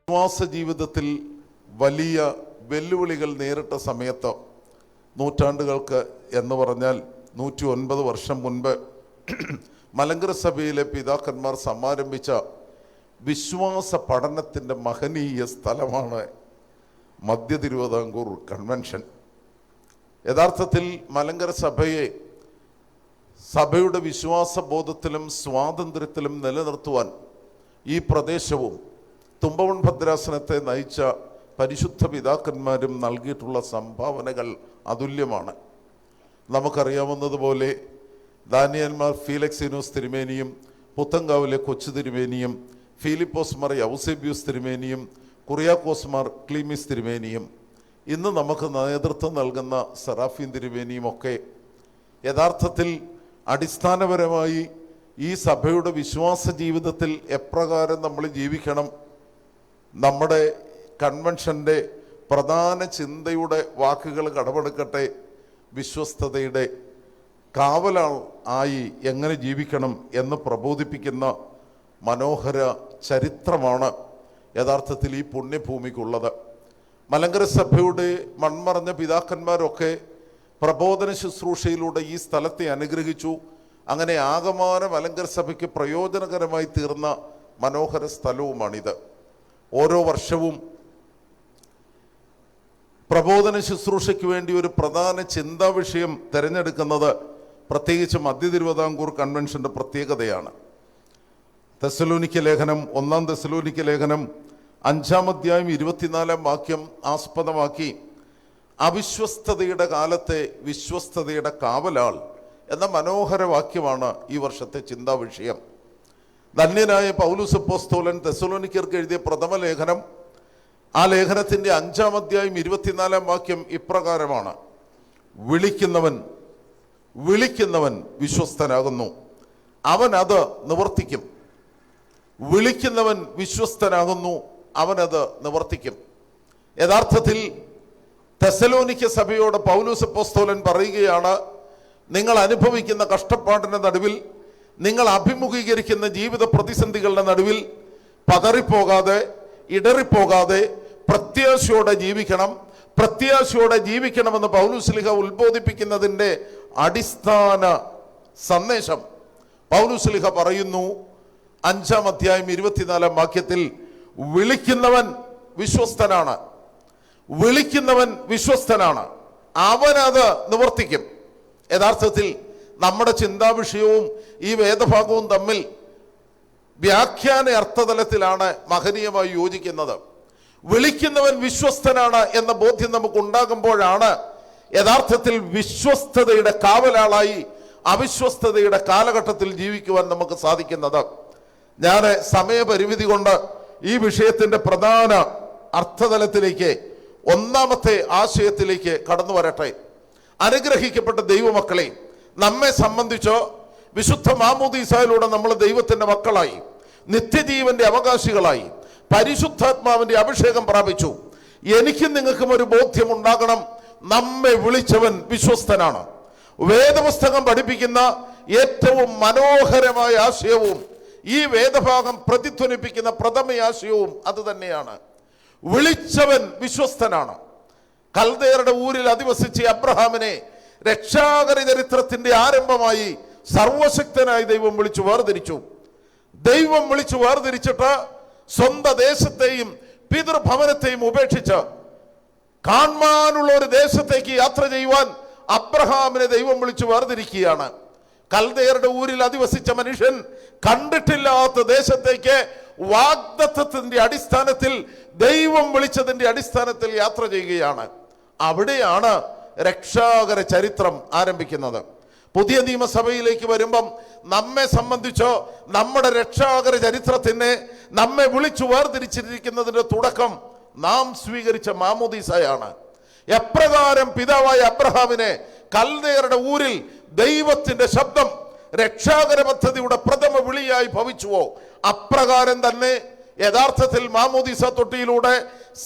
വിശ്വാസ ജീവിതത്തിൽ വലിയ വെല്ലുവിളികൾ നേരിട്ട സമയത്ത് നൂറ്റാണ്ടുകൾക്ക് എന്ന് പറഞ്ഞാൽ 109 വർഷം മുൻപ് മലങ്കര സഭയിലെ പിതാക്കന്മാർ സമാരംഭിച്ച വിശ്വാസ പഠനത്തിൻ്റെ മഹനീയ സ്ഥലമാണ് മധ്യ തിരുവിതാംകൂർ കൺവെൻഷൻ. യഥാർത്ഥത്തിൽ മലങ്കര സഭയുടെ വിശ്വാസബോധത്തിലും സ്വാതന്ത്ര്യത്തിലും നിലനിർത്തുവാൻ ഈ പ്രദേശവും തുമ്പവൺ ഭദ്രാസനത്തെ നയിച്ച പരിശുദ്ധ പിതാക്കന്മാരും നൽകിയിട്ടുള്ള സംഭാവനകൾ അതുല്യമാണ്. നമുക്കറിയാവുന്നതുപോലെ ദാനിയന്മാർ ഫീലക്സിനോസ് തിരുമേനിയും പുത്തങ്കാവിലെ കൊച്ചു തിരുമേനിയും ഫിലിപ്പോസ് മാർ യൗസേബ്യൂസ് തിരുമേനിയും കുറിയാക്കോസ് മാർ ക്ലീമിസ് തിരുമേനിയും ഇന്ന് നമുക്ക് നേതൃത്വം നൽകുന്ന സെറാഫീൻ തിരുമേനിയും ഒക്കെ യഥാർത്ഥത്തിൽ അടിസ്ഥാനപരമായി ഈ സഭയുടെ വിശ്വാസ ജീവിതത്തിൽ എപ്രകാരം നമ്മൾ ജീവിക്കണം, നമ്മുടെ കൺവെൻഷൻ്റെ പ്രധാന ചിന്തയുടെ വാക്കുകൾ കടമെടുക്കട്ടെ, വിശ്വസ്തതയുടെ കാവലാൾ ആയി എങ്ങനെ ജീവിക്കണം എന്ന് പ്രബോധിപ്പിക്കുന്ന മനോഹര ചരിത്രമാണ് യഥാർത്ഥത്തിൽ ഈ പുണ്യഭൂമിക്കുള്ളത്. മലങ്കര സഭയുടെ മൺമറഞ്ഞ പിതാക്കന്മാരൊക്കെ പ്രബോധന ശുശ്രൂഷയിലൂടെ ഈ സ്ഥലത്തെ അനുഗ്രഹിച്ചു. അങ്ങനെ ആകമാന മലങ്കര സഭയ്ക്ക് പ്രയോജനകരമായി തീർന്ന മനോഹര സ്ഥലവുമാണിത്. ഓരോ വർഷവും പ്രബോധന ശുശ്രൂഷയ്ക്ക് വേണ്ടി ഒരു പ്രധാന ചിന്താ വിഷയം തിരഞ്ഞെടുക്കുന്നത് പ്രത്യേകിച്ച് മധ്യ തിരുവിതാംകൂർ കൺവെൻഷൻ്റെ പ്രത്യേകതയാണ്. തെസ്സലോനിക്ക ലേഖനം 1 തെസ്സലോനിക്ക ലേഖനം 5 അധ്യായം 24 വാക്യം ആസ്പദമാക്കി അവിശ്വസ്തതയുടെ കാലത്തെ വിശ്വസ്തതയുടെ കാവലാൾ എന്ന മനോഹര വാക്യമാണ് ഈ വർഷത്തെ ചിന്താ വിഷയം. ധന്യനായ പൗലോസ് അപ്പോസ്തലൻ തെസ്സലോനിക്കർക്ക് എഴുതിയ പ്രഥമ ലേഖനം, ആ ലേഖനത്തിൻ്റെ 5 അധ്യായം 24 വാക്യം ഇപ്രകാരമാണ്: വിളിക്കുന്നവൻ വിശ്വസ്തനാകുന്നു, അവൻ അത് നിവർത്തിക്കും. വിളിക്കുന്നവൻ വിശ്വസ്തനാകുന്നു, അവനത് നിവർത്തിക്കും. യഥാർത്ഥത്തിൽ തെസ്സലോനിക്ക സഭയോട് പൗലോസ് അപ്പോസ്തലൻ പറയുകയാണ്, നിങ്ങൾ അനുഭവിക്കുന്ന കഷ്ടപ്പാടിൻ്റെ നടുവിൽ, നിങ്ങൾ അഭിമുഖീകരിക്കുന്ന ജീവിത പ്രതിസന്ധികളുടെ നടുവിൽ പതറിപ്പോകാതെ, ഇടറിപ്പോകാതെ പ്രത്യാശയോടെ ജീവിക്കണമെന്ന് പൗലോസ്ലീഹ ഉത്ബോധിപ്പിക്കുന്നതിൻ്റെ അടിസ്ഥാന സന്ദേശം പൗലോസ്ലീഹ പറയുന്നു. 5 അധ്യായം 24 വാക്യത്തിൽ വിളിക്കുന്നവൻ വിശ്വസ്തനാണ്, അവനത് നിവർത്തിക്കും. യഥാർത്ഥത്തിൽ നമ്മുടെ ചിന്താവിഷയവും ഈ വേദഭാഗവും തമ്മിൽ വ്യാഖ്യാന അർത്ഥതലത്തിലാണ് മഹനീയമായി യോജിക്കുന്നത്. വിളിക്കുന്നവൻ വിശ്വസ്തനാണ് എന്ന ബോധ്യം നമുക്കുണ്ടാകുമ്പോഴാണ് യഥാർത്ഥത്തിൽ വിശ്വസ്തതയുടെ കാവലാളായി അവിശ്വസ്തതയുടെ കാലഘട്ടത്തിൽ ജീവിക്കുവാൻ നമുക്ക് സാധിക്കുന്നത്. ഞാൻ സമയപരിമിതി കൊണ്ട് ഈ വിഷയത്തിൻ്റെ പ്രധാന അർത്ഥതലത്തിലേക്ക്, ഒന്നാമത്തെ ആശയത്തിലേക്ക് കടന്നു വരട്ടെ. അനുഗ്രഹിക്കപ്പെട്ട ദൈവമക്കളെ, നമ്മെ സംബന്ധിച്ചോ വിശുദ്ധ മാമോദീസയിലൂടെ നമ്മൾ ദൈവത്തിൻ്റെ മക്കളായി, നിത്യജീവന്റെ അവകാശികളായി, പരിശുദ്ധാത്മാവിൻ്റെ അഭിഷേകം പ്രാപിച്ചു. എനിക്കും നിങ്ങൾക്കും ഒരു ബോധ്യമുണ്ടാകണം, നമ്മെ വിളിച്ചവൻ വിശ്വസ്തനാണ്. വേദപുസ്തകം പഠിപ്പിക്കുന്ന ഏറ്റവും മനോഹരമായ ആശയവും ഈ വേദഭാഗം പ്രതിധ്വനിപ്പിക്കുന്ന പ്രഥമ ആശയവും അത് തന്നെയാണ്. വിളിച്ചവൻ വിശ്വസ്തനാണ്. കൽദയരുടെ ഊരിൽ അധിവസിച്ച അബ്രഹാമിനെ രക്ഷാകര ചരിത്രത്തിന്റെ ആരംഭമായി സർവശക്തനായി ദൈവം വിളിച്ചു വേർതിരിച്ചിട്ട് സ്വന്തം ദേശത്തെയും പിതൃഭവനത്തെയും ഉപേക്ഷിച്ച് കാണാനുള്ള ഒരു ദേശത്തേക്ക് യാത്ര ചെയ്യുവാൻ അബ്രഹാമിനെ ദൈവം വിളിച്ചു വേർതിരിക്കുകയാണ്. കൽദയരുടെ ഊരിൽ അധിവസിച്ച മനുഷ്യൻ കണ്ടിട്ടില്ലാത്ത ദേശത്തേക്ക് വാഗ്ദത്തത്തിന്റെ അടിസ്ഥാനത്തിൽ, ദൈവം വിളിച്ചതിന്റെ അടിസ്ഥാനത്തിൽ യാത്ര ചെയ്യുകയാണ്. അവിടെയാണ് രക്ഷാകര ചരിത്രം ആരംഭിക്കുന്നത്. പുതിയ നിയമസഭയിലേക്ക് വരുമ്പം നമ്മെ സംബന്ധിച്ചോ നമ്മുടെ രക്ഷാകര ചരിത്രത്തിനെ നമ്മെ വിളിച്ചു വേർതിരിച്ചിരിക്കുന്നതിന്റെ തുടക്കം നാം സ്വീകരിച്ച മാമോദീസയാണ്. എപ്രകാരം പിതാവായ അബ്രഹാമിനെ കൽദയരുടെ ഊരിൽ ദൈവത്തിന്റെ ശബ്ദം രക്ഷാകര പദ്ധതിയുടെ പ്രഥമ വിളിയായി ഭവിച്ചുവോ, അപ്രകാരം തന്നെ യഥാർത്ഥത്തിൽ മാമോദീസ തൊട്ടിയിലൂടെ,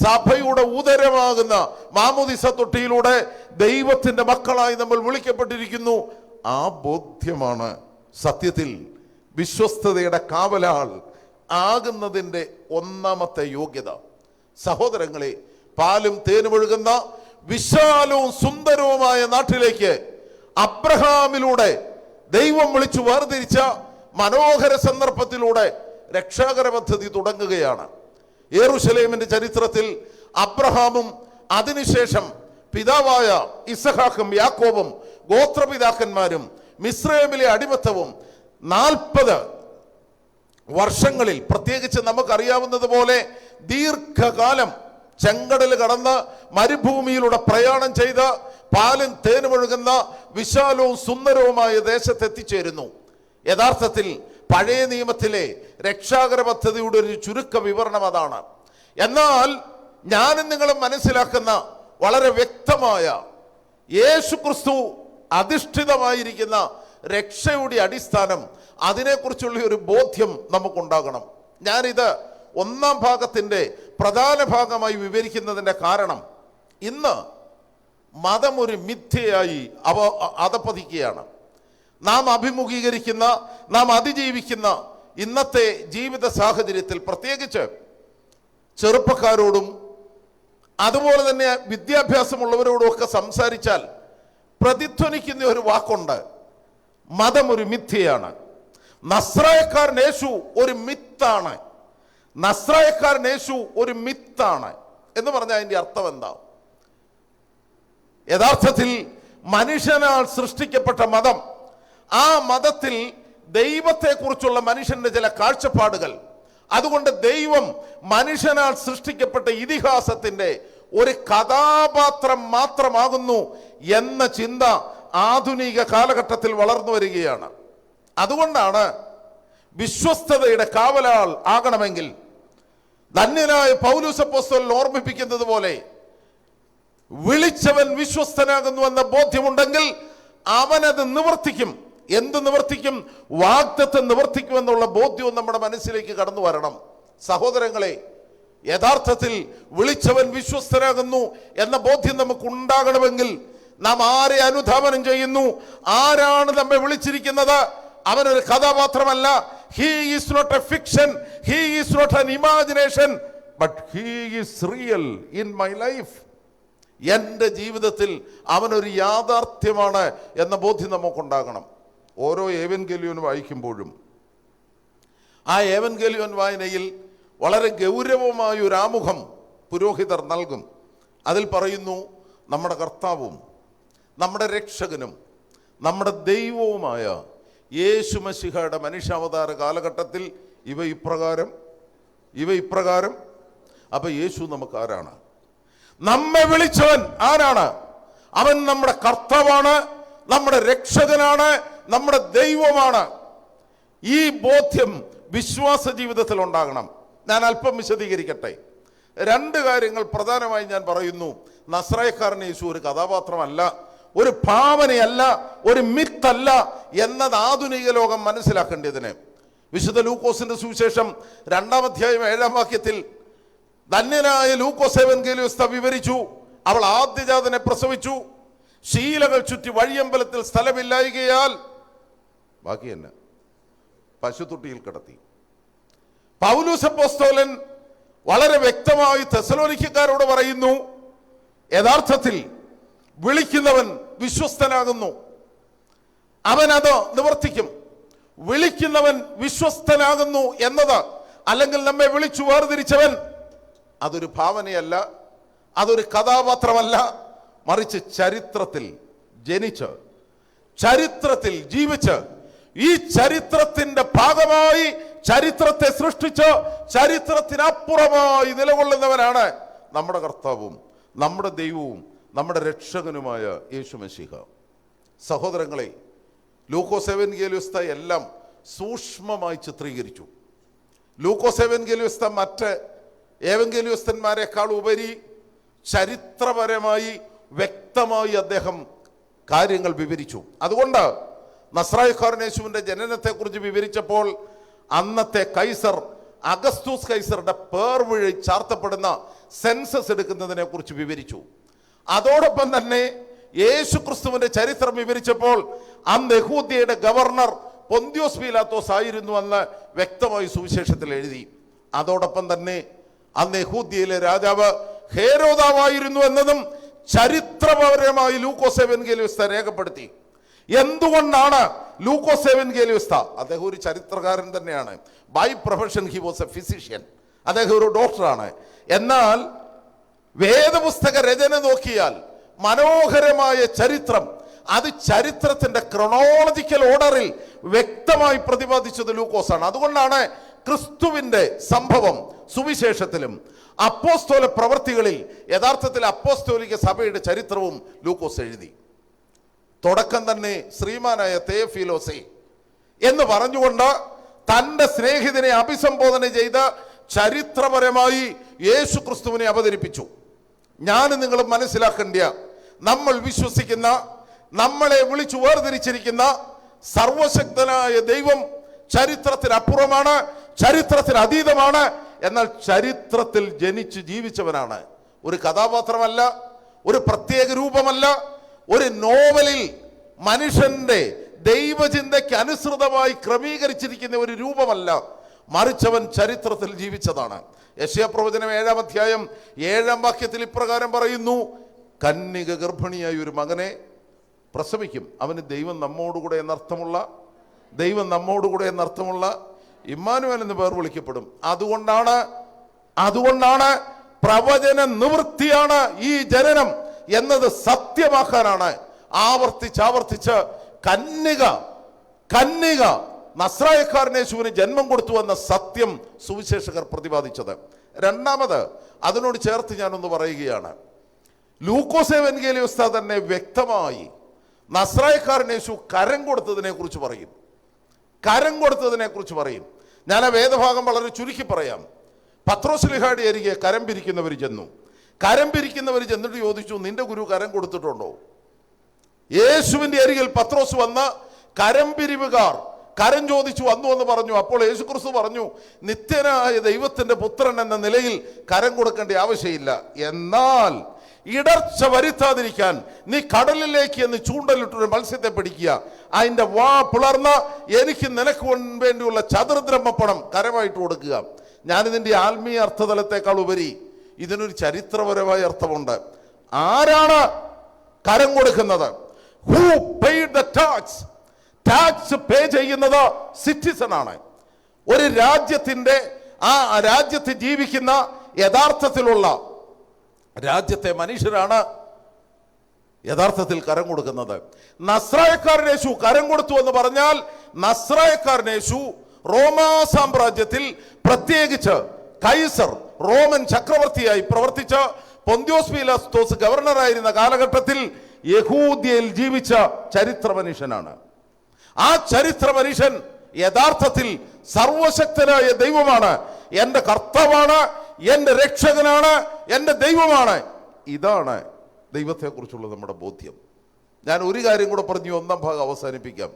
സഭയുടെ ഉദരമാകുന്ന മാമോദീസ തൊട്ടിയിലൂടെ ദൈവത്തിന്റെ മക്കളായി നമ്മൾ വിളിക്കപ്പെട്ടിരിക്കുന്നു. ആ ബോധ്യമാണ് സത്യത്തിൽ വിശ്വസ്തതയുടെ കാവലാൾ ആകുന്നതിൻ്റെ ഒന്നാമത്തെ യോഗ്യത. സഹോദരങ്ങളെ, പാലും തേനും ഒഴുകുന്ന വിശാലവും സുന്ദരവുമായ നാട്ടിലേക്ക് അബ്രഹാമിലൂടെ ദൈവം വിളിച്ചു വേർതിരിച്ച മനോഹര സന്ദർഭത്തിലൂടെ രക്ഷാകര പദ്ധതി തുടങ്ങുകയാണ്. യെരൂശലേമിന്റെ ചരിത്രത്തിൽ അബ്രഹാമും അതിനുശേഷം പിതാവായ ഇസഹാക്കും യാക്കോബും ഗോത്രപിതാക്കന്മാരും മിസ്രൈമിലെ അടിമത്തവും 40 വർഷങ്ങളിൽ, പ്രത്യേകിച്ച് നമുക്കറിയാവുന്നത് പോലെ ദീർഘകാലം ചെങ്കടൽ കടന്ന് മരുഭൂമിയിലൂടെ പ്രയാണം ചെയ്ത് പാലും തേനും ഒഴുകുന്ന വിശാലവും സുന്ദരവുമായ ദേശത്തെത്തിച്ചേരുന്നു. യഥാർത്ഥത്തിൽ പഴയ നിയമത്തിലെ രക്ഷാകര പദ്ധതിയുടെ ഒരു ചുരുക്ക വിവരണം അതാണ്. എന്നാൽ ഞാനും നിങ്ങളും മനസ്സിലാക്കുന്ന വളരെ വ്യക്തമായ യേശുക്രിസ്തു അധിഷ്ഠിതമായിരിക്കുന്ന രക്ഷയുടെ അടിസ്ഥാനം, അതിനെക്കുറിച്ചുള്ള ഒരു ബോധ്യം നമുക്കുണ്ടാകണം. ഞാനിത് 1-ാം ഭാഗത്തിൻ്റെ പ്രധാന ഭാഗമായി വിവരിക്കുന്നതിൻ്റെ കാരണം, ഇന്ന് മതം ഒരു മിഥ്യയായി അധപ്പതിക്കുകയാണ്. നാം അഭിമുഖീകരിക്കുന്ന, നാം അതിജീവിക്കുന്ന ഇന്നത്തെ ജീവിത സാഹചര്യത്തിൽ, പ്രത്യേകിച്ച് ചെറുപ്പക്കാരോടും അതുപോലെ തന്നെ വിദ്യാഭ്യാസമുള്ളവരോടും ഒക്കെ സംസാരിച്ചാൽ പ്രതിധ്വനിക്കുന്ന ഒരു വാക്കുണ്ട്: മതം ഒരു മിഥ്യയാണ്. നസ്രായക്കാരൻ യേശു ഒരു മിത്താണ്. നസ്രായക്കാരൻ യേശു ഒരു മിത്താണ് എന്ന് പറഞ്ഞാൽ അതിൻ്റെ അർത്ഥം എന്താ? യഥാർത്ഥത്തിൽ മനുഷ്യനാൽ സൃഷ്ടിക്കപ്പെട്ട മതം, ആ മതത്തിൽ ദൈവത്തെക്കുറിച്ചുള്ള മനുഷ്യന്റെ ചില കാഴ്ചപ്പാടുകൾ, അതുകൊണ്ട് ദൈവം മനുഷ്യനാൽ സൃഷ്ടിക്കപ്പെട്ട ഇതിഹാസത്തിന്റെ ഒരു കഥാപാത്രം മാത്രമാകുന്നു എന്ന ചിന്ത ആധുനിക കാലഘട്ടത്തിൽ വളർന്നു വരികയാണ്. അതുകൊണ്ടാണ് വിശ്വസ്തതയുടെ കാവലാൾ ആകണമെങ്കിൽ ധന്യനായ പൗലോസ് അപ്പോസ്തലൻ ഓർമ്മിപ്പിക്കുന്നത് പോലെ, വിളിച്ചവൻ വിശ്വസ്തനാകുന്നു എന്ന ബോധ്യമുണ്ടെങ്കിൽ അവനത് നിവർത്തിക്കും. എന്ത് നിവർത്തിക്കും? വാഗ്ദത്തം നിവർത്തിക്കുമെന്നുള്ള ബോധ്യവും നമ്മുടെ മനസ്സിലേക്ക് കടന്നു വരണം. സഹോദരങ്ങളെ, യഥാർത്ഥത്തിൽ വിളിച്ചവൻ വിശ്വസ്തനാകുന്നു എന്ന ബോധ്യം നമുക്ക് ഉണ്ടാകണമെങ്കിൽ നാം ആരെ അനുധാവനം ചെയ്യുന്നു? ആരാണ് നമ്മെ വിളിച്ചിരിക്കുന്നത്? അവനൊരു കഥാപാത്രമല്ല. He is not a fiction. He is not an imagination. But he is real in my life. എൻ്റെ ജീവിതത്തിൽ അവനൊരു യാഥാർത്ഥ്യമാണ് എന്ന ബോധ്യം നമുക്കുണ്ടാകണം. ഓരോ ഏവൻഗേലിയോൻ വായിക്കുമ്പോഴും ആ ഏവൻഗേലിയോൻ വായനയിൽ വളരെ ഗൗരവമായ ഒരു ആമുഖം പുരോഹിതർ നൽകും. അതിൽ പറയുന്നു, നമ്മുടെ കർത്താവും നമ്മുടെ രക്ഷകനും നമ്മുടെ ദൈവവുമായ യേശു മശിഹയുടെ മനുഷ്യാവതാര കാലഘട്ടത്തിൽ ഇവ ഇപ്രകാരം. അപ്പൊ യേശു നമുക്ക് ആരാണ്? നമ്മെ വിളിച്ചവൻ ആരാണ്? അവൻ നമ്മുടെ കർത്താവാണ്, നമ്മുടെ രക്ഷകനാണ്, നമ്മുടെ ദൈവമാണ്. ഈ ബോധ്യം വിശ്വാസ ജീവിതത്തിൽ ഉണ്ടാകണം. ഞാൻ അല്പം വിശദീകരിക്കട്ടെ. 2 കാര്യങ്ങൾ പ്രധാനമായി ഞാൻ പറയുന്നു. നസ്രായക്കാരൻ യേശു ഒരു കഥാപാത്രമല്ല, ഒരു ഭാവനയല്ല, ഒരു മിത്തല്ല എന്നത് ആധുനിക ലോകം മനസ്സിലാക്കേണ്ടതിന് വിശുദ്ധ ലൂക്കോസിന്റെ സുവിശേഷം 2-ാം അധ്യായം 7-ാം വാക്യത്തിൽ ധന്യനായ ലൂക്കോസ് എവൻഗേലിയോസ്ത വിവരിച്ചു, അവൾ ആദ്യജാതനെ പ്രസവിച്ചു, ശീലകൾ ചുറ്റി വഴിയമ്പലത്തിൽ സ്ഥലമില്ലായികയാൽ ബാക്കി തന്നെ പശുത്തൊട്ടിയിൽ കിടത്തി. പൗലോസ് അപ്പോസ്തലൻ വളരെ വ്യക്തമായി തെസ്സലോനിക്കക്കാരോട് പറയുന്നു, യഥാർത്ഥത്തിൽ വിളിക്കുന്നവൻ വിശ്വസ്തനാകുന്നു, അവനത് നിവർത്തിക്കും. വിളിക്കുന്നവൻ വിശ്വസ്തനാകുന്നു എന്നത്, അല്ലെങ്കിൽ നമ്മെ വിളിച്ചു വേർതിരിച്ചവൻ, അതൊരു ഭാവനയല്ല, അതൊരു കഥാപാത്രമല്ല, മറിച്ച് ചരിത്രത്തിൽ ജനിച്ച്, ചരിത്രത്തിൽ ജീവിച്ച്, ഈ ചരിത്രത്തിന്റെ ഭാഗമായി ചരിത്രത്തെ സൃഷ്ടിച്ച് ചരിത്രത്തിനപ്പുറമായി നിലകൊള്ളുന്നവനാണ് നമ്മുടെ കർത്താവും നമ്മുടെ ദൈവവും നമ്മുടെ രക്ഷകനുമായ യേശു മശീഹ. സഹോദരങ്ങളെ, ലൂക്കോസ് എവൻഗേലിയോസ്ത എല്ലാം സൂക്ഷ്മമായി ചിത്രീകരിച്ചു. ലൂക്കോസ് എവൻഗേലിയോസ്ത മറ്റ് ഏവൻഗേലിയോസ്തന്മാരെക്കാൾ ഉപരി ചരിത്രപരമായി വ്യക്തമായി അദ്ദേഹം കാര്യങ്ങൾ വിവരിച്ചു. അതുകൊണ്ട് നസ്രായക്കാരൻ യേശുവിൻ്റെ ജനനത്തെക്കുറിച്ച് വിവരിച്ചപ്പോൾ അന്നത്തെ കൈസർ അഗസ്തൂസ് കൈസറുടെ പേർ വഴി ചാർത്തപ്പെടുന്ന സെൻസസ് എടുക്കുന്നതിനെ കുറിച്ച് വിവരിച്ചു. അതോടൊപ്പം തന്നെ യേശു ക്രിസ്തുവിന്റെ ചരിത്രം വിവരിച്ചപ്പോൾ അന്ന് യഹൂദ്യയുടെ ഗവർണർ പൊന്തിയോസ് പീലാത്തോസ് ആയിരുന്നു എന്ന് വ്യക്തമായി സുവിശേഷത്തിൽ എഴുതി. അതോടൊപ്പം തന്നെ അന്ന് യഹൂദ്യയിലെ രാജാവ് ഹേരോദാവായിരുന്നു എന്നതും ചരിത്രപരമായി ലൂക്കോസ് എവൻഗേലിയോസ് രേഖപ്പെടുത്തി. എന്തുകൊണ്ടാണ് ലൂക്കോസ് എവൻഗേലിയോസ്? അദ്ദേഹം ഒരു ചരിത്രകാരൻ തന്നെയാണ്. By profession he was a physician. അദ്ദേഹം ഒരു ഡോക്ടറാണ്. എന്നാൽ വേദപുസ്തക രചന നോക്കിയാൽ മനോഹരമായ ചരിത്രം, അത് ചരിത്രത്തിന്റെ ക്രൊണോളജിക്കൽ ഓർഡറിൽ വ്യക്തമായി പ്രതിപാദിച്ചത് ലൂക്കോസാണ്. അതുകൊണ്ടാണ് ക്രിസ്തുവിന്റെ സംഭവം സുവിശേഷത്തിലും അപ്പോസ്തോല പ്രവർത്തികളിൽ യഥാർത്ഥത്തിൽ അപ്പോസ്തോലിക സഭയുടെ ചരിത്രവും ലൂക്കോസ് എഴുതി. തുടക്കം തന്നെ ശ്രീമാനായ തെയോഫിലോസേ എന്ന് പറഞ്ഞുകൊണ്ട് തൻ്റെ സ്നേഹിതനെ അഭിസംബോധന ചെയ്ത് ചരിത്രപരമായി യേശു ക്രിസ്തുവിനെ അവതരിപ്പിച്ചു. ഞാൻ നിങ്ങൾ മനസ്സിലാക്കേണ്ട, നമ്മൾ വിശ്വസിക്കുന്ന, നമ്മളെ വിളിച്ചു വേർതിരിച്ചിരിക്കുന്ന സർവശക്തനായ ദൈവം ചരിത്രത്തിനപ്പുറമാണ്, ചരിത്രത്തിന് അതീതമാണ്. എന്നാൽ ചരിത്രത്തിൽ ജനിച്ച് ജീവിച്ചവനാണ്. ഒരു കഥാപാത്രമല്ല, ഒരു പ്രത്യേക രൂപമല്ല, ഒരു നോവലിൽ മനുഷ്യന്റെ ദൈവചിന്തയ്ക്ക് അനുസൃതമായി ക്രമീകരിച്ചിരിക്കുന്ന ഒരു രൂപമല്ല, മറിച്ചവൻ ചരിത്രത്തിൽ ജീവിച്ചതാണ്. യെശയ്യാ പ്രവചനം 7-ാം അധ്യായം 7-ാം വാക്യത്തിൽ ഇപ്രകാരം പറയുന്നു: കന്യക ഗർഭിണിയായ ഒരു മകനെ പ്രസവിക്കും, അവന് ദൈവം നമ്മോടുകൂടെ എന്നർത്ഥമുള്ള, ദൈവം നമ്മോടുകൂടെ എന്നർത്ഥമുള്ള ഇമ്മാനുവേൽ എന്ന് പേർ വിളിക്കപ്പെടും. അതുകൊണ്ടാണ് പ്രവചന നിവൃത്തിയാണ് ഈ ജനനം എന്നത് സത്യമാക്കാനാണ് ആവർത്തിച്ച് കന്യക നസ്രായക്കാരൻ യേശുവിന് ജന്മം കൊടുത്തു എന്ന സത്യം സുവിശേഷകർ പ്രതിപാദിച്ചത്. രണ്ടാമത് അതിനോട് ചേർത്ത് ഞാനൊന്ന് പറയുകയാണ്. ലൂക്കോസ് എവൻഗേലിയോസ് തന്നെ വ്യക്തമായി നസ്രായക്കാരൻ യേശു കരം കൊടുത്തതിനെ കുറിച്ച് പറയും. ഞാൻ ആ വേദഭാഗം വളരെ ചുരുക്കി പറയാം. പത്രോസ്ലീഹായുടെ അരികെ കരം പിരിക്കുന്നവർ ചെന്നിട്ട് ചോദിച്ചു, നിന്റെ ഗുരു കരം കൊടുത്തിട്ടുണ്ടോ? യേശുവിന്റെ അരികിൽ പത്രോസ് വന്ന് കരം പിരിവുകാർ കരം ചോദിച്ചു വന്നു എന്ന് പറഞ്ഞു. അപ്പോൾ യേശു ക്രിസ്തു പറഞ്ഞു, നിത്യനായ ദൈവത്തിന്റെ പുത്രൻ എന്ന നിലയിൽ കരം കൊടുക്കേണ്ട ആവശ്യമില്ല. എന്നാൽ ഇടർച്ച വരുത്താതിരിക്കാൻ നീ കടലിലേക്ക് എന്ന് ചൂണ്ടലിട്ടൊരു മത്സ്യത്തെ പിടിക്കുക, അതിന്റെ വാ പിളർന്ന് എനിക്ക് നിനക്ക് വേണ്ടിയുള്ള ചതുർദ്രഹ്മപ്പണം കരമായിട്ട് കൊടുക്കുക. ഞാനിതിൻ്റെ ആത്മീയ അർത്ഥതലത്തെക്കാൾ ഉപരി ഇതിനൊരു ചരിത്രപരമായ അർത്ഥമുണ്ട്. ആരാണ് കരം കൊടുക്കുന്നത്? Who paid the tax? Tax പേ ചെയ്യുന്നത് സിറ്റിസൺ ആണ്. ഒരു രാജ്യത്തിന്റെ ആ രാജ്യത്ത് ജീവിക്കുന്ന യഥാർത്ഥത്തിലുള്ള രാജ്യത്തെ മനുഷ്യരാണ് യഥാർത്ഥത്തിൽ കരം കൊടുക്കുന്നത്. നസ്രായക്കാരൻ യേശു കരം കൊടുത്തു എന്ന് പറഞ്ഞാൽ നസ്രായക്കാരൻ യേശു റോമാ സാമ്രാജ്യത്തിൽ, പ്രത്യേകിച്ച് കൈസർ റോമൻ ചക്രവർത്തിയായി പ്രവർത്തിച്ച പൊന്തിയോസ് പീലാത്തോസ് ഗവർണറായിരുന്ന കാലഘട്ടത്തിൽ യഹൂദ്യയിൽ ജീവിച്ച ചരിത്ര മനുഷ്യനാണ്. ആ ചരിത്ര മനുഷ്യൻ യഥാർത്ഥത്തിൽ സർവശക്തനായ ദൈവമാണ്, എൻ്റെ കർത്താവാണ്, എൻ്റെ രക്ഷകനാണ്, എൻ്റെ ദൈവമാണ്. ഇതാണ് ദൈവത്തെക്കുറിച്ചുള്ള നമ്മുടെ ബോധ്യം. ഞാൻ ഒരു കാര്യം കൂടെ പറഞ്ഞു 1-ാം ഭാഗം അവസാനിപ്പിക്കാം.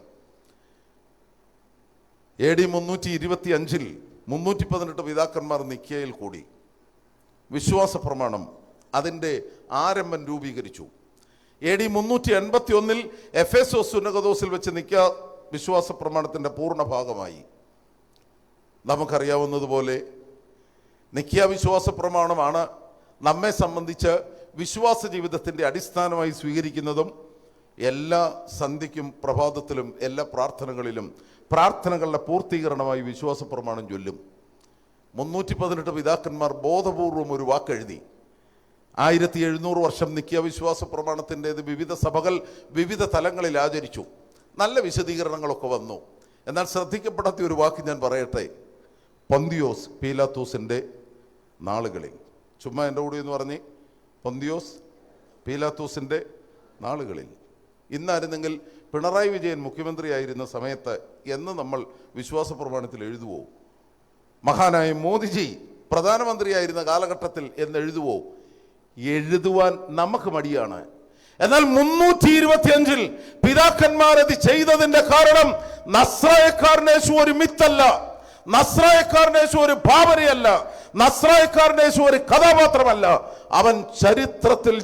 AD 325 318 പിതാക്കന്മാർ നിക്കയിൽ കൂടി വിശ്വാസ പ്രമാണം അതിൻ്റെ ആരംഭം രൂപീകരിച്ചു. AD 381 എഫേസോസ് സുന്നകദോസിൽ വെച്ച് നിക്ക വിശ്വാസ പ്രമാണത്തിൻ്റെ പൂർണ്ണ ഭാഗമായി. നമുക്കറിയാവുന്നതുപോലെ നിക്ക വിശ്വാസ പ്രമാണമാണ് നമ്മെ സംബന്ധിച്ച് വിശ്വാസ ജീവിതത്തിൻ്റെ അടിസ്ഥാനമായി സ്വീകരിക്കുന്നതും എല്ലാ സന്ധ്യയ്ക്കും പ്രഭാതത്തിലും എല്ലാ പ്രാർത്ഥനകളിലും പ്രാർത്ഥനകളുടെ പൂർത്തീകരണമായി വിശ്വാസ പ്രമാണം ചൊല്ലും. 318 പിതാക്കന്മാർ ബോധപൂർവം ഒരു വാക്കെഴുതി 1700 വർഷം നിക്ക വിശ്വാസ പ്രമാണത്തിൻ്റെത് വിവിധ സഭകൾ വിവിധ തലങ്ങളിൽ ആചരിച്ചു. നല്ല വിശദീകരണങ്ങളൊക്കെ വന്നു. എന്നാൽ ശ്രദ്ധിക്കപ്പെടാത്ത ഒരു വാക്ക് ഞാൻ പറയട്ടെ. പൊന്തിയോസ് പീലാത്തോസിൻ്റെ നാളുകളിൽ, ചുമ്മാ എൻ്റെ കൂടെ എന്ന് പറഞ്ഞ് പൊന്തിയോസ് പീലാത്തോസിൻ്റെ നാളുകളിൽ. ഇന്നായിരുന്നെങ്കിൽ പിണറായി വിജയൻ മുഖ്യമന്ത്രിയായിരുന്ന സമയത്ത് എന്ന് നമ്മൾ വിശ്വാസ പ്രമാണത്തിൽ എഴുതുവോ? മഹാനായ മോദിജി പ്രധാനമന്ത്രിയായിരുന്ന കാലഘട്ടത്തിൽ എന്ന് എഴുതുവോ? എഴുതുവാൻ നമുക്ക് മടിയാണ്. എന്നാൽ 325 പിതാക്കന്മാരത് ചെയ്തതിന്റെ കാരണം നസ്രായക്കാരൻ യേശു ഒരു മിത്തല്ല, നസ്രായക്കാരൻ യേശു ഒരു ഭാവനയല്ല, നസ്രായക്കാരൻ യേശു ഒരു കഥാപാത്രമല്ല. അവൻ ചരിത്രത്തിൽ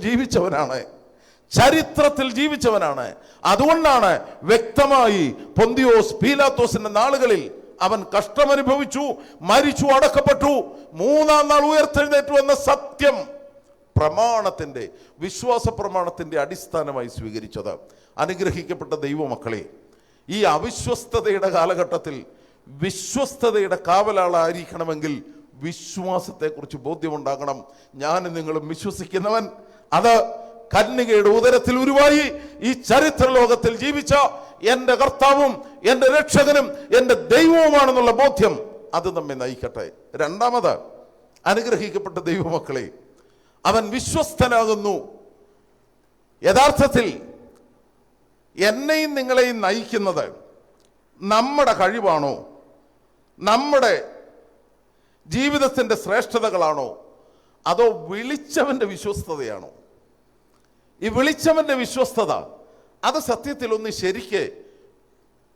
ജീവിച്ചവനാണ്. അതുകൊണ്ടാണ് വ്യക്തമായി പൊന്തിയോസ് പീലാത്തോസിന്റെ നാളുകളിൽ അവൻ കഷ്ടമനുഭവിച്ചു, മരിച്ചു, അടക്കപ്പെട്ടു, മൂന്നാം നാൾ ഉയർത്തെഴുന്നേറ്റു എന്ന സത്യം പ്രമാണത്തിന്റെ, വിശ്വാസ പ്രമാണത്തിന്റെ അടിസ്ഥാനമായി സ്വീകരിച്ചത്. അനുഗ്രഹിക്കപ്പെട്ട ദൈവമക്കളെ, ഈ അവിശ്വസ്തതയുടെ കാലഘട്ടത്തിൽ വിശ്വസ്തതയുടെ കാവലാളായിരിക്കണമെങ്കിൽ വിശ്വാസത്തെക്കുറിച്ച് ബോധ്യമുണ്ടാകണം. ഞാനും നിങ്ങളും വിശ്വസിക്കുന്നവൻ, അത് കന്യകയുടെ ഉദരത്തിൽ ഉരുവായി ഈ ചരിത്ര ലോകത്തിൽ ജീവിച്ച എൻ്റെ കർത്താവും എൻ്റെ രക്ഷകനും എൻ്റെ ദൈവവുമാണെന്നുള്ള ബോധ്യം അത് നമ്മെ നയിക്കട്ടെ. രണ്ടാമത്, അനുഗ്രഹിക്കപ്പെട്ട ദൈവമക്കളെ, അവൻ വിശ്വസ്തനാകുന്നു. യഥാർത്ഥത്തിൽ എന്നെയും നിങ്ങളെയും നയിക്കുന്നത് നമ്മുടെ കഴിവാണോ, നമ്മുടെ ജീവിതത്തിൻ്റെ ശ്രേഷ്ഠതകളാണോ, അതോ വിളിച്ചവൻ്റെ വിശ്വസ്തതയാണോ? ഈ വിളിച്ചവൻ്റെ വിശ്വസ്തത അത് സത്യത്തിൽ ഒന്ന് ശരിക്ക്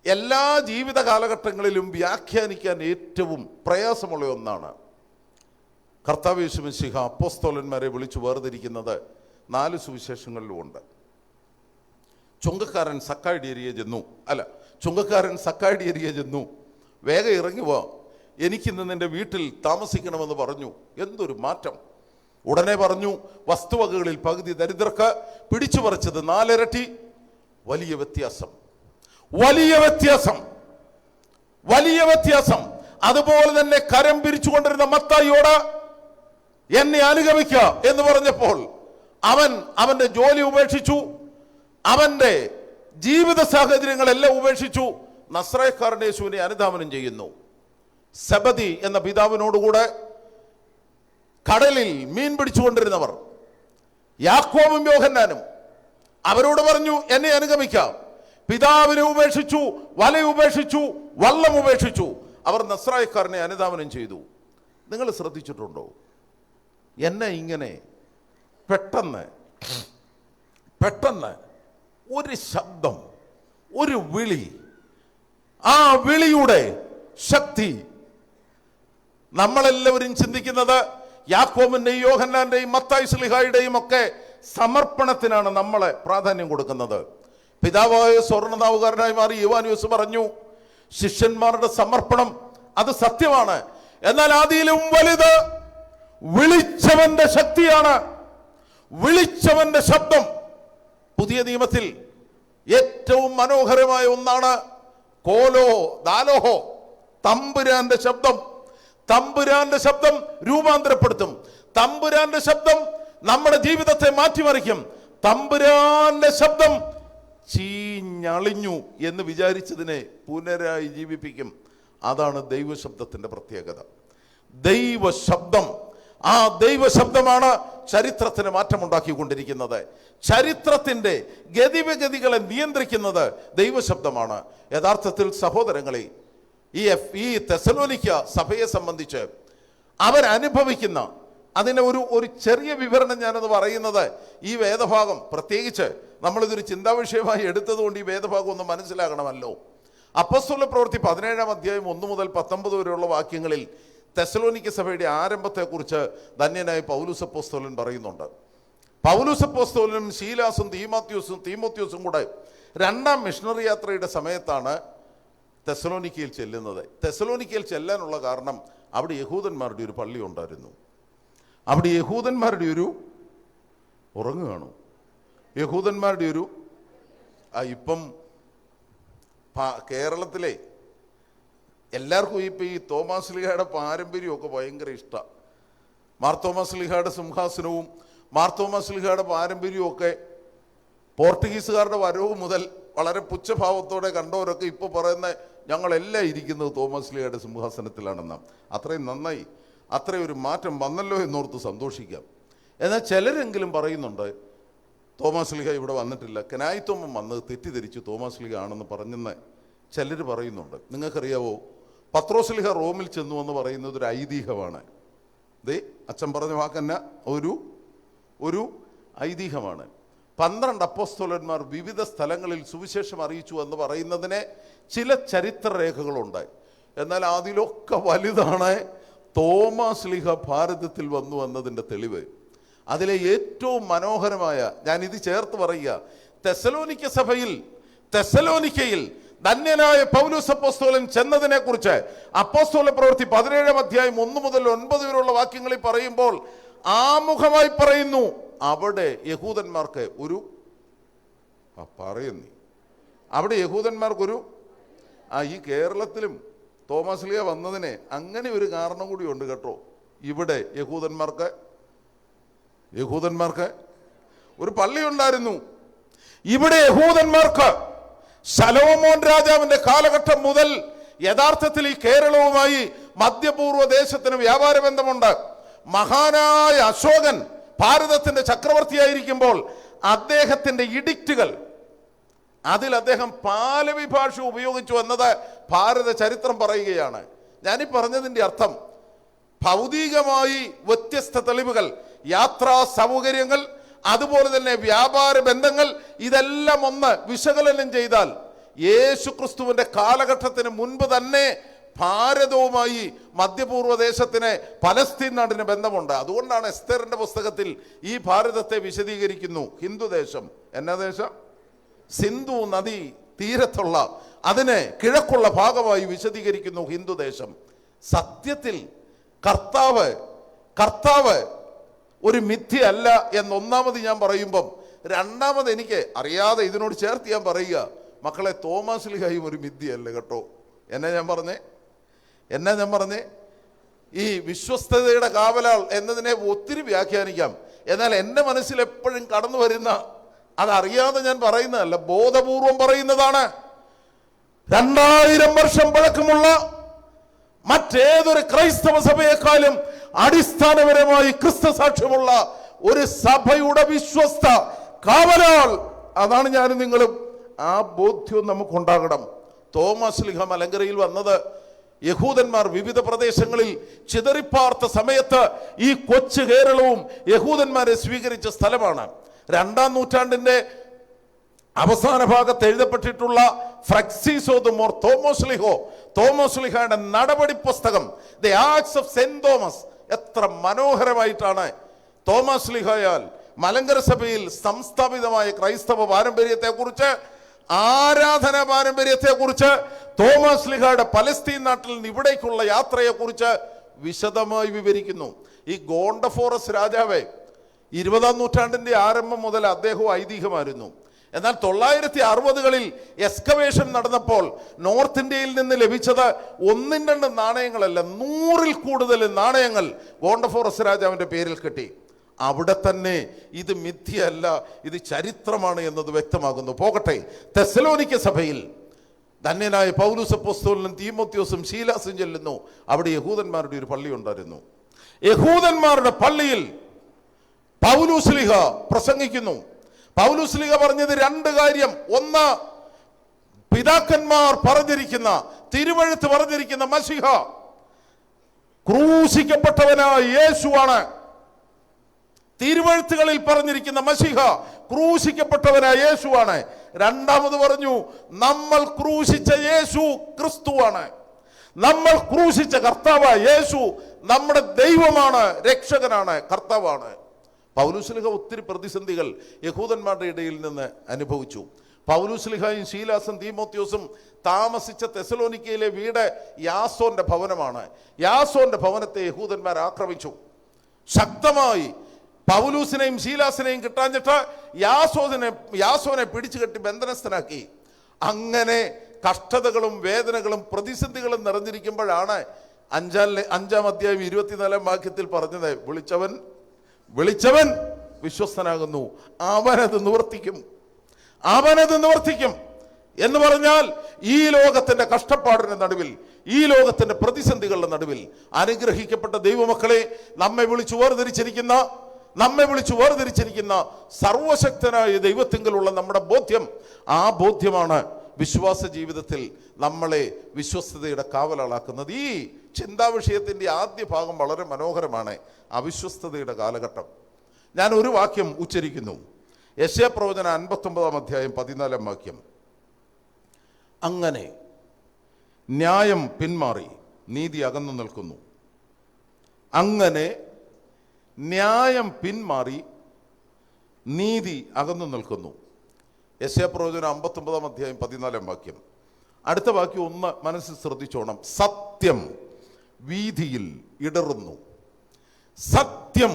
എല്ലാ ജീവിത കാലഘട്ടങ്ങളിലും വ്യാഖ്യാനിക്കാൻ ഏറ്റവും പ്രയാസമുള്ള ഒന്നാണ്. കർത്താവ് യേശു മിശിഹ അപ്പോസ്തലന്മാരെ വിളിച്ചു വേർതിരിക്കുന്നത് 4 സുവിശേഷങ്ങളിലുമുണ്ട്. ചുങ്കക്കാരൻ സക്കായിഡിയേരിയ ചെന്നു, വേഗം ഇറങ്ങി പോ, എനിക്കിന്ന് നിന്റെ വീട്ടിൽ താമസിക്കണമെന്ന് പറഞ്ഞു. എന്തൊരു മാറ്റം! ഉടനെ പറഞ്ഞു, വസ്തുവകകളിൽ പകുതി ദരിദ്രർക്ക്, പിടിച്ചു പറിച്ചത് 4 ഇരട്ടി. വലിയ വ്യത്യാസം. അതുപോലെ തന്നെ കരം പിരിച്ചുകൊണ്ടിരുന്ന മത്തായിയോട് എന്നെ അനുഗമിക്കുക എന്ന് പറഞ്ഞപ്പോൾ അവന്റെ ജോലി ഉപേക്ഷിച്ചു, അവന്റെ ജീവിത സാഹചര്യങ്ങളെല്ലാം ഉപേക്ഷിച്ചു, നസ്രായക്കാരൻ യേശുവിനെ അനുധാവനം ചെയ്യുന്നു. സെബദി എന്ന പിതാവിനോടുകൂടെ കടലിൽ മീൻ പിടിച്ചുകൊണ്ടിരുന്നവർ, യാക്കോബും യോഹന്നാനും, അവരോട് പറഞ്ഞു എന്നെ അനുഗമിക്കാം. പിതാവിനെ ഉപേക്ഷിച്ചു, വല ഉപേക്ഷിച്ചു, വള്ളം ഉപേക്ഷിച്ചു. അവർ നസ്രായക്കാരനെ അനുധാവനം ചെയ്തു. നിങ്ങൾ ശ്രദ്ധിച്ചിട്ടുണ്ടോ? എന്നെ ഇങ്ങനെ പെട്ടെന്ന് ഒരു ശബ്ദം, ഒരു വിളി, ആ വിളിയുടെ ശക്തി നമ്മളെല്ലാവരും ചിന്തിക്കുന്നത് യാക്കോബിന്റെയും യോഹന്നാന്റെയും മത്തായി ശ്ലീഹായുടെയും ഒക്കെ സമർപ്പണത്തിനാണ് നമ്മളെ പ്രാധാന്യം കൊടുക്കുന്നത്. പിതാവായ സ്വർണ്ണനാവുകാരനായി മാറി യോവാനോസ് പറഞ്ഞു, ശിഷ്യന്മാരുടെ സമർപ്പണം അത് സത്യമാണ്, എന്നാൽ അതിലും വലുത് വിളിച്ചവന്റെ ശക്തിയാണ്, വിളിച്ചവന്റെ ശബ്ദം. പുതിയ നിയമത്തിൽ ഏറ്റവും മനോഹരമായ ഒന്നാണ് കോലോ ദാലോഹോ, തമ്പുരാന്റെ ശബ്ദം. തമ്പുരാന്റെ ശബ്ദം രൂപാന്തരപ്പെടുത്തും. തമ്പുരാന്റെ ശബ്ദം നമ്മുടെ ജീവിതത്തെ മാറ്റിമറിക്കും. തമ്പുരാന്റെ ശബ്ദം ചീഞ്ഞളിഞ്ഞു എന്ന് വിചാരിച്ചതിനെ പുനരായി ജീവിപ്പിക്കും. അതാണ് ദൈവശബ്ദത്തിന്റെ പ്രത്യേകത. ദൈവശബ്ദം, ആ ദൈവശബ്ദമാണ് ചരിത്രത്തിന് മാറ്റമുണ്ടാക്കിക്കൊണ്ടിരിക്കുന്നത്. ചരിത്രത്തിന്റെ ഗതിവിഗതികളെ നിയന്ത്രിക്കുന്നത് ദൈവശബ്ദമാണ്. യഥാർത്ഥത്തിൽ സഹോദരങ്ങളെ, ഈ തെസലോനിക്ക സഭയെ സംബന്ധിച്ച് അവരനുഭവിക്കുന്ന അതിന് ഒരു ചെറിയ വിവരണം ഞാനത് പറയുന്നത്, ഈ വേദഭാഗം പ്രത്യേകിച്ച് നമ്മളിതൊരു ചിന്താവിഷയമായി എടുത്തതുകൊണ്ട് ഈ വേദഭാഗം ഒന്ന് മനസ്സിലാകണമല്ലോ. അപ്പോസ്തല പ്രവൃത്തി 17-ാം അധ്യായം 1 മുതൽ 19 വരെയുള്ള വാക്യങ്ങളിൽ തെസലോനിക്ക സഭയുടെ ആരംഭത്തെക്കുറിച്ച് ധന്യനായ പൗലോസ് അപ്പോസ്തലൻ പറയുന്നുണ്ട്. പൗലോസ് അപ്പോസ്തലനും ശീലാസും തീമോത്തിയോസും കൂടെ 2ാം മിഷണറി യാത്രയുടെ സമയത്താണ് തെസലോനിക്കയിൽ ചെല്ലുന്നത്. തെസലോനിക്കയിൽ ചെല്ലാനുള്ള കാരണം അവിടെ യഹൂദന്മാരുടെ ഒരു പള്ളി ഉണ്ടായിരുന്നു. അവിടെ യഹൂദന്മാരുടെ ഒരു ഉറങ്ങുകയാണു യഹൂദന്മാരുടെ ഒരു ഇപ്പം കേരളത്തിലെ എല്ലാവർക്കും ഇപ്പം ഈ തോമാസ് ലീഹയുടെ പാരമ്പര്യമൊക്കെ ഭയങ്കര ഇഷ്ടമാണ്. മാർത്തോമാസ് ലീഹയുടെ സിംഹാസനവും മാർത്തോമാസ് ലീഹയുടെ പാരമ്പര്യവും ഒക്കെ പോർട്ടുഗീസുകാരുടെ വരവ് മുതൽ വളരെ പുച്ഛഭാവത്തോടെ കണ്ടവരൊക്കെ ഇപ്പോൾ പറയുന്ന ഞങ്ങളെല്ലാം ഇരിക്കുന്നത് തോമസ് ലീഹയുടെ സിംഹാസനത്തിലാണെന്നാണ്. അത്രയും നന്നായി, അത്രയും ഒരു മാറ്റം വന്നല്ലോ എന്നോർത്ത് സന്തോഷിക്കാം. എന്നാൽ ചിലരെങ്കിലും പറയുന്നുണ്ട് തോമസ് ലീഹ ഇവിടെ വന്നിട്ടില്ല, കനായിത്തോമം വന്നത് തെറ്റിദ്ധരിച്ചു തോമസ് ലീഹ ആണെന്ന് പറഞ്ഞെന്ന് ചിലർ പറയുന്നുണ്ട്. നിങ്ങൾക്കറിയാവോ, പത്രോസ് ലീഹ റോമിൽ ചെന്നു എന്ന് പറയുന്നത് ഒരു ഐതിഹ്യമാണ്. അച്ഛൻ പറഞ്ഞ വാക്കന്ന ഒരു ഐതിഹ്യമാണ്. 12 അപ്പോസ്തലന്മാർ വിവിധ സ്ഥലങ്ങളിൽ സുവിശേഷം അറിയിച്ചു എന്ന് പറയുന്നതിന് ചില ചരിത്രരേഖകളുണ്ട്. എന്നാൽ അതിലൊക്കെ വലുതാണ് തോമാസ് ലീഹ ഭാരതത്തിൽ വന്നു എന്നതിൻ്റെ തെളിവ്. അതിലെ ഏറ്റവും മനോഹരമായ, ഞാൻ ഇത് ചേർത്ത് പറയുക, തെസലോനിക്കയിൽ ധന്യനായ പൗലോസ് അപ്പോസ്തലൻ ചെന്നതിനെ കുറിച്ച് അപ്പോസ്തല പ്രവൃത്തി 17 അധ്യായം 1 മുതൽ 9 വരെയുള്ള വാക്യങ്ങളിൽ പറയുമ്പോൾ ആമുഖമായി പറയുന്നു, അവിടെ യഹൂദന്മാർക്ക് ഒരു പറയുന്നു അവിടെ യഹൂദന്മാർക്കൊരു ഈ കേരളത്തിലും തോമസ് ലീഹ വന്നതിന് അങ്ങനെ ഒരു കാരണം കൂടി ഉണ്ട് കേട്ടോ. ഇവിടെ യഹൂദന്മാർക്ക് ഒരു പള്ളി ഉണ്ടായിരുന്നു. ഇവിടെ യഹൂദന്മാർക്ക് ശലോമോൻ രാജാവിന്റെ കാലഘട്ടം മുതൽ യഥാർത്ഥത്തിൽ ഈ കേരളവുമായി മധ്യപൂർവ്വ ദേശത്തിന് വ്യാപാര ബന്ധമുണ്ട്. മഹാനായ അശോകൻ ഭാരതത്തിന്റെ ചക്രവർത്തിയായിരിക്കുമ്പോൾ അദ്ദേഹത്തിന്റെ ഇഡിക്റ്റുകൾ, അതിൽ അദ്ദേഹം പാലവി ഭാഷ ഉപയോഗിച്ചു എന്നത് ഭാരത ചരിത്രം പറയുകയാണ്. ഞാനീ പറഞ്ഞതിൻ്റെ അർത്ഥം, ഭൗതികമായി വ്യത്യസ്ത തെളിവുകൾ, യാത്രാ സൗകര്യങ്ങൾ, അതുപോലെ തന്നെ വ്യാപാര ബന്ധങ്ങൾ, ഇതെല്ലാം ഒന്ന് വിശകലനം ചെയ്താൽ യേശു ക്രിസ്തുവിന്റെ കാലഘട്ടത്തിന് മുൻപ് തന്നെ ഭാരതവുമായി മധ്യപൂർവ്വ ദേശത്തിന് പലസ്തീൻ നാടിന് ബന്ധമുണ്ട്. അതുകൊണ്ടാണ് എസ്തേറിന്റെ പുസ്തകത്തിൽ ഈ ഭാരതത്തെ വിശദീകരിക്കുന്നു. ഹിന്ദുദേശം എന്നാ ദേശം? സിന്ധു നദി തീരത്തുള്ള, അതിനെ കിഴക്കുള്ള ഭാഗമായി വിശദീകരിക്കുന്നു ഹിന്ദുദേശം. സത്യത്തിൽ കർത്താവ് ഒരു മിഥ്യയല്ല എന്നൊന്നാമത് ഞാൻ പറയുമ്പം, രണ്ടാമത് എനിക്ക് അറിയാതെ ഇതിനോട് ചേർത്ത് ഞാൻ പറയുക, മക്കളെ, തോമസ് ലീഹയും ഒരു മിഥ്യയല്ല കേട്ടോ. എന്നാ ഞാൻ പറഞ്ഞേ ഈ വിശ്വസ്തതയുടെ കാവലാൾ എന്നതിനെ ഒത്തിരി വ്യാഖ്യാനിക്കാം. എന്നാൽ എൻ്റെ മനസ്സിൽ എപ്പോഴും കടന്നു വരുന്ന, അതറിയാതെ ഞാൻ പറയുന്നതല്ല, ബോധപൂർവം പറയുന്നതാണ്. 2000 വർഷം പഴക്കമുള്ള മറ്റേതൊരു ക്രൈസ്തവ സഭയെക്കാളും അടിസ്ഥാനപരമായി ക്രിസ്തു സാക്ഷ്യമുള്ള ഒരു സഭയുടെ വിശ്വസ്ത കാവലാൾ, അതാണ് ഞാനും നിങ്ങളും. ആ ബോധ്യവും നമുക്കുണ്ടാകണം. തോമസ് ലീഹ മലങ്കരയിൽ വന്നത് യഹൂദന്മാർ വിവിധ പ്രദേശങ്ങളിൽ ചിതറിപ്പാർത്ത സമയത്ത് ഈ കൊച്ചു കേരളവും യഹൂദന്മാരെ സ്വീകരിച്ച സ്ഥലമാണ്. 2-ാം നൂറ്റാണ്ടിന്റെ അവസാന ഭാഗത്ത് എഴുതപ്പെട്ടിട്ടുള്ള ഫ്രക്സിസോ ദ മോർ തോമസ് ലീഹയുടെ നടപടി പുസ്തകം, the acts of saint Thomas, എത്ര മനോഹരമായിട്ടാണ് തോമസ് ലീഹയാൽ മലങ്കര സഭയിൽ സംസ്ഥാപിതമായ ക്രൈസ്തവ പാരമ്പര്യത്തെക്കുറിച്ച്, ആരാധന പാരമ്പര്യത്തെക്കുറിച്ച്, തോമസ് ലീഹയുടെ പലസ്തീൻ നാട്ടിൽ നിന്ന് ഇവിടേക്കുള്ള യാത്രയെക്കുറിച്ച് വിശദമായി വിവരിക്കുന്നു. ഈ ഗോണ്ടഫോറസ് രാജാവേ 20-ാം നൂറ്റാണ്ടിന്റെ ആരംഭം മുതൽ അദ്ദേഹം ഐതിഹ്യമായിരുന്നു. എന്നാൽ 960കളിൽ എക്സ്കവേഷൻ നടന്നപ്പോൾ നോർത്ത് ഇന്ത്യയിൽ നിന്ന് ലഭിച്ചത് 1-2 നാണയങ്ങളല്ല, 100-ൽ കൂടുതൽ നാണയങ്ങൾ ഗോണ്ടഫോറസ് രാജാവിന്റെ പേരിൽ കിട്ടി. അവിടെ തന്നെ ഇത് മിഥ്യയല്ല, ഇത് ചരിത്രമാണ് എന്നത് വ്യക്തമാകുന്നു. പോകട്ടെ, തെസ്സലോനിക്ക സഭയിൽ ധന്യനായ പൗലോസ് അപ്പോസ്തലനും തീമോഥെയോസും ശീലാസും ചെല്ലുന്നു. അവിടെ യഹൂദന്മാരുടെ ഒരു പള്ളി ഉണ്ടായിരുന്നു. യഹൂദന്മാരുടെ പള്ളിയിൽ പൗലോസ് ലീഹ പ്രസംഗിക്കുന്നു. പൗലോസ് ലീഹ പറഞ്ഞത് 2 കാര്യം. ഒന്ന്, പിതാക്കന്മാർ പറഞ്ഞിരിക്കുന്ന, തിരുവഴുത്ത് പറഞ്ഞിരിക്കുന്ന മശിഹ ക്രൂശിക്കപ്പെട്ടവനായ യേശുവാണ്. തിരുവഴുത്തുകളിൽ പറഞ്ഞിരിക്കുന്ന മശിഹ ക്രൂശിക്കപ്പെട്ടവനായ യേശുവാണ്. രണ്ടാമത് പറഞ്ഞു, നമ്മൾ ക്രൂശിച്ച യേശു ക്രിസ്തുവാണ്. നമ്മൾ ക്രൂശിച്ച കർത്താവായ യേശു നമ്മുടെ ദൈവമാണ്, രക്ഷകനാണ്, കർത്താവാണ്. പൗലോസ് ലീഹ ഒത്തിരി പ്രതിസന്ധികൾ യഹൂദന്മാരുടെ ഇടയിൽ നിന്ന് അനുഭവിച്ചു. പൗലോസ് ലീഹയും ശീലാസും തീമോഥെയോസും താമസിച്ച തെസ്സലോനിക്കയിലെ വീട് യാസോന്റെ ഭവനമാണ്. യാസോന്റെ ഭവനത്തെ യഹൂദന്മാർ ആക്രമിച്ചു. ശക്തമായി പൗലൂസിനെയും ശീലാസിനെയും കിട്ടാഞ്ഞിട്ട് യാസോനെ പിടിച്ചു കെട്ടി ബന്ധനസ്ഥനാക്കി. അങ്ങനെ കഷ്ടതകളും വേദനകളും പ്രതിസന്ധികളും നിറഞ്ഞിരിക്കുമ്പോഴാണ് 5-ാം അധ്യായം 24-ാം വാക്യത്തിൽ പറഞ്ഞത്, വിളിച്ചവൻ വിശ്വസ്തനാകുന്നു, അവനത് നിവർത്തിക്കും എന്ന് പറഞ്ഞാൽ, ഈ ലോകത്തിന്റെ കഷ്ടപ്പാടിന്റെ നടുവിൽ, ഈ ലോകത്തിന്റെ പ്രതിസന്ധികളുടെ നടുവിൽ അനുഗ്രഹിക്കപ്പെട്ട ദൈവമക്കളെ, നമ്മെ വിളിച്ചു വേർതിരിച്ചിരിക്കുന്ന സർവശക്തനായ ദൈവത്തിങ്കലുള്ള നമ്മുടെ ബോധ്യം, ആ ബോധ്യമാണ് വിശ്വാസ ജീവിതത്തിൽ നമ്മളെ വിശ്വസ്തതയുടെ കാവലാളാക്കുന്നത്. ഈ ചിന്താവിഷയത്തിന്റെ ആദ്യ ഭാഗം വളരെ മനോഹരമാണ്. അവിശ്വസ്തതയുടെ കാലഘട്ടം. ഞാൻ ഒരു വാക്യം ഉച്ചരിക്കുന്നു. യെശയ്യാ പ്രവചനം 59-ാം അധ്യായം 14-ാം വാക്യം. അങ്ങനെ ന്യായം പിന്മാറി നീതി അകന്നു നിൽക്കുന്നു. അങ്ങനെ ന്യായം പിന്മാറി നീതി അകന്നു നിൽക്കുന്നു. യെശയ്യാ പ്രവചനം 59-ാം അധ്യായം 14-ാം വാക്യം. അടുത്ത വാക്യം ഒന്ന് മനസ്സിൽ ശ്രദ്ധിച്ചോണം. സത്യം വീതിയിൽ ഇടറുന്നു. സത്യം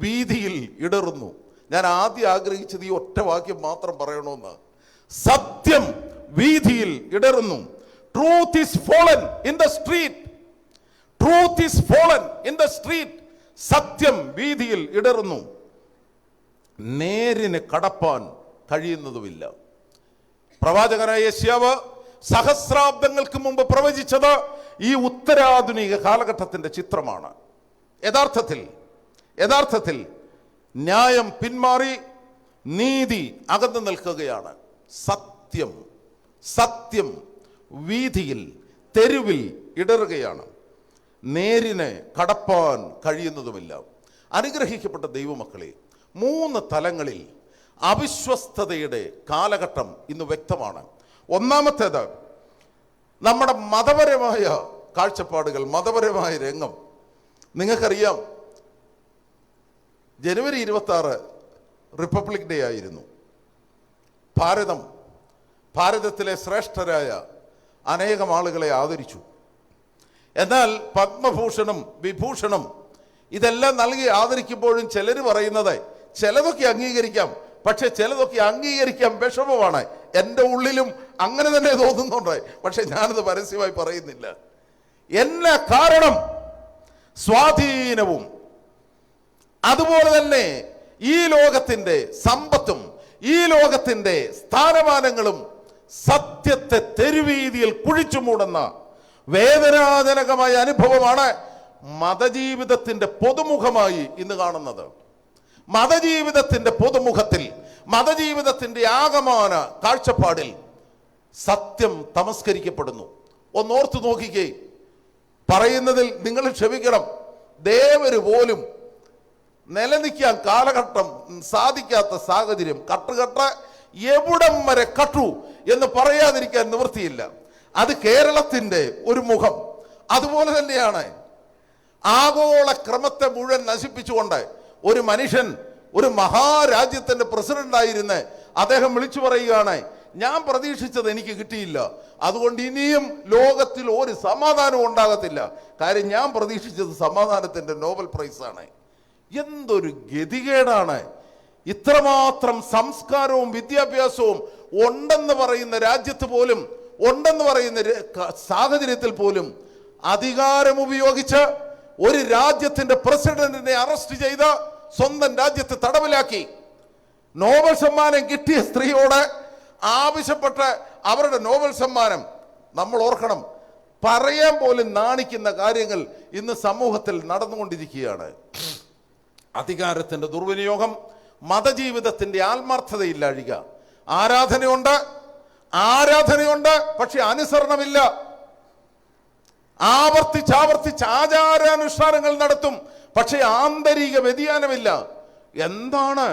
വീതിയിൽ ഇടറുന്നു. ഞാൻ ആദ്യം ആഗ്രഹിച്ചത് ഈ ഒറ്റ വാക്യം മാത്രം പറയണമെന്ന്. സത്യം വീതിയിൽ ഇടറുന്നു. Truth is fallen in the street. Truth is fallen in the street. സത്യം വീതിയിൽ ഇടറുന്നു, നേരിന് കടപ്പാൻ കഴിയുന്നതുമില്ല. പ്രവാചകനായ യെശയ്യാവ് സഹസ്രാബ്ദങ്ങൾക്ക് മുമ്പ് പ്രവചിച്ചത് ഈ ഉത്തരാധുനിക കാലഘട്ടത്തിന്റെ ചിത്രമാണ്. യഥാർത്ഥത്തിൽ ന്യായം പിന്മാറി നീതി അകന്നു നിൽക്കുകയാണ്. സത്യം വീതിയിൽ തെരുവിൽ ഇടറുകയാണ്, നേരിന് കടപ്പാൻ കഴിയുന്നതുമില്ല. അനുഗ്രഹിക്കപ്പെട്ട ദൈവമക്കളെ, 3 തലങ്ങളിൽ അവിശ്വസ്തതയുടെ കാലഘട്ടം ഇന്ന് വ്യക്തമാണ്. ഒന്നാമത്തേത് നമ്മുടെ മതപരമായ കാഴ്ചപ്പാടുകൾ, മതപരമായ രംഗം. നിങ്ങൾക്കറിയാം, ജനുവരി 26 റിപ്പബ്ലിക് ഡേ ആയിരുന്നു. ഭാരതത്തിലെ ശ്രേഷ്ഠരായ അനേകം ആളുകളെ ആദരിച്ചു. എന്നാൽ പത്മഭൂഷണം, വിഭൂഷണം ഇതെല്ലാം നൽകി ആദരിക്കുമ്പോഴും ചിലർ പറയുന്നത് ചിലതൊക്കെ അംഗീകരിക്കാം, പക്ഷെ ചിലതൊക്കെ അംഗീകരിക്കാൻ വിഷമമാണ്. എൻ്റെ ഉള്ളിലും അങ്ങനെ തന്നെ തോന്നുന്നുണ്ട്, പക്ഷെ ഞാനത് പരസ്യമായി പറയുന്നില്ല. എന്നാ കാരണം? സ്വാധീനവും അതുപോലെ തന്നെ ഈ ലോകത്തിൻ്റെ സമ്പത്തും ഈ ലോകത്തിൻ്റെ സ്ഥാനമാനങ്ങളും സത്യത്തെ തെരുവീതിയിൽ കുഴിച്ചു മൂടുന്ന വേദനാജനകമായ അനുഭവമാണ് മതജീവിതത്തിന്റെ പൊതുമുഖമായി ഇന്ന് കാണുന്നത്. മതജീവിതത്തിന്റെ പൊതുമുഖത്തിൽ, മതജീവിതത്തിന്റെ ആകമാന കാഴ്ചപ്പാടിൽ സത്യം തമസ്കരിക്കപ്പെടുന്നു. ഒന്നോർത്തു നോക്കിക്കേ, പറയുന്നതിൽ നിങ്ങൾ ക്ഷമിക്കണം, ദേവര് പോലും നിലനിൽക്കാൻ കാലഘട്ടം സാധിക്കാത്ത സാഹചര്യം, കട്ടുകെട്ട് എവിടം വരെ കട്ടു എന്ന് പറയാതിരിക്കാൻ നിവൃത്തിയില്ല. അത് കേരളത്തിന്റെ ഒരു മുഖം. അതുപോലെ തന്നെയാണ് ആഗോള ക്രമത്തെ മുഴുവൻ നശിപ്പിച്ചുകൊണ്ട് ഒരു മനുഷ്യൻ, ഒരു മഹാരാജ്യത്തിന്റെ പ്രസിഡന്റായിരുന്ന് അദ്ദേഹം വിളിച്ചു പറയുകയാണ്, ഞാൻ പ്രതീക്ഷിച്ചത് എനിക്ക് കിട്ടിയില്ല, അതുകൊണ്ട് ഇനിയും ലോകത്തിൽ ഒരു സമാധാനവും ഉണ്ടാകത്തില്ല, കാര്യം ഞാൻ പ്രതീക്ഷിച്ചത് സമാധാനത്തിന്റെ നോബൽ പ്രൈസാണ്. എന്തൊരു ഗതികേടാണ്! ഇത്രമാത്രം സംസ്കാരവും വിദ്യാഭ്യാസവും ഉണ്ടെന്ന് പറയുന്ന രാജ്യത്ത് പോലും, ഉണ്ടെന്ന് പറയുന്ന സാഹചര്യത്തിൽ പോലും അധികാരം ഉപയോഗിച്ച് ഒരു രാജ്യത്തിന്റെ പ്രസിഡന്റിനെ അറസ്റ്റ് ചെയ്ത് സ്വന്തം രാജ്യത്ത് തടവിലാക്കി. നോബൽ സമ്മാനം കിട്ടിയ സ്ത്രീയോട് ആവശ്യപ്പെട്ട് അവരുടെ നോബൽ സമ്മാനം, നമ്മൾ ഓർക്കണം, പറയാൻ പോലും നാണിക്കുന്ന കാര്യങ്ങൾ ഇന്ന് സമൂഹത്തിൽ നടന്നുകൊണ്ടിരിക്കുകയാണ്. അധികാരത്തിന്റെ ദുർവിനിയോഗം, മതജീവിതത്തിന്റെ ആത്മാർത്ഥതയില്ലാഴിക. ആരാധനയുണ്ട്, പക്ഷെ അനുസരണമില്ല. ആവർത്തിച്ച് ആചാരാനുഷ്ഠാനങ്ങൾ നടത്തും, പക്ഷെ ആന്തരിക വ്യതിയാനമില്ല. എന്താണ്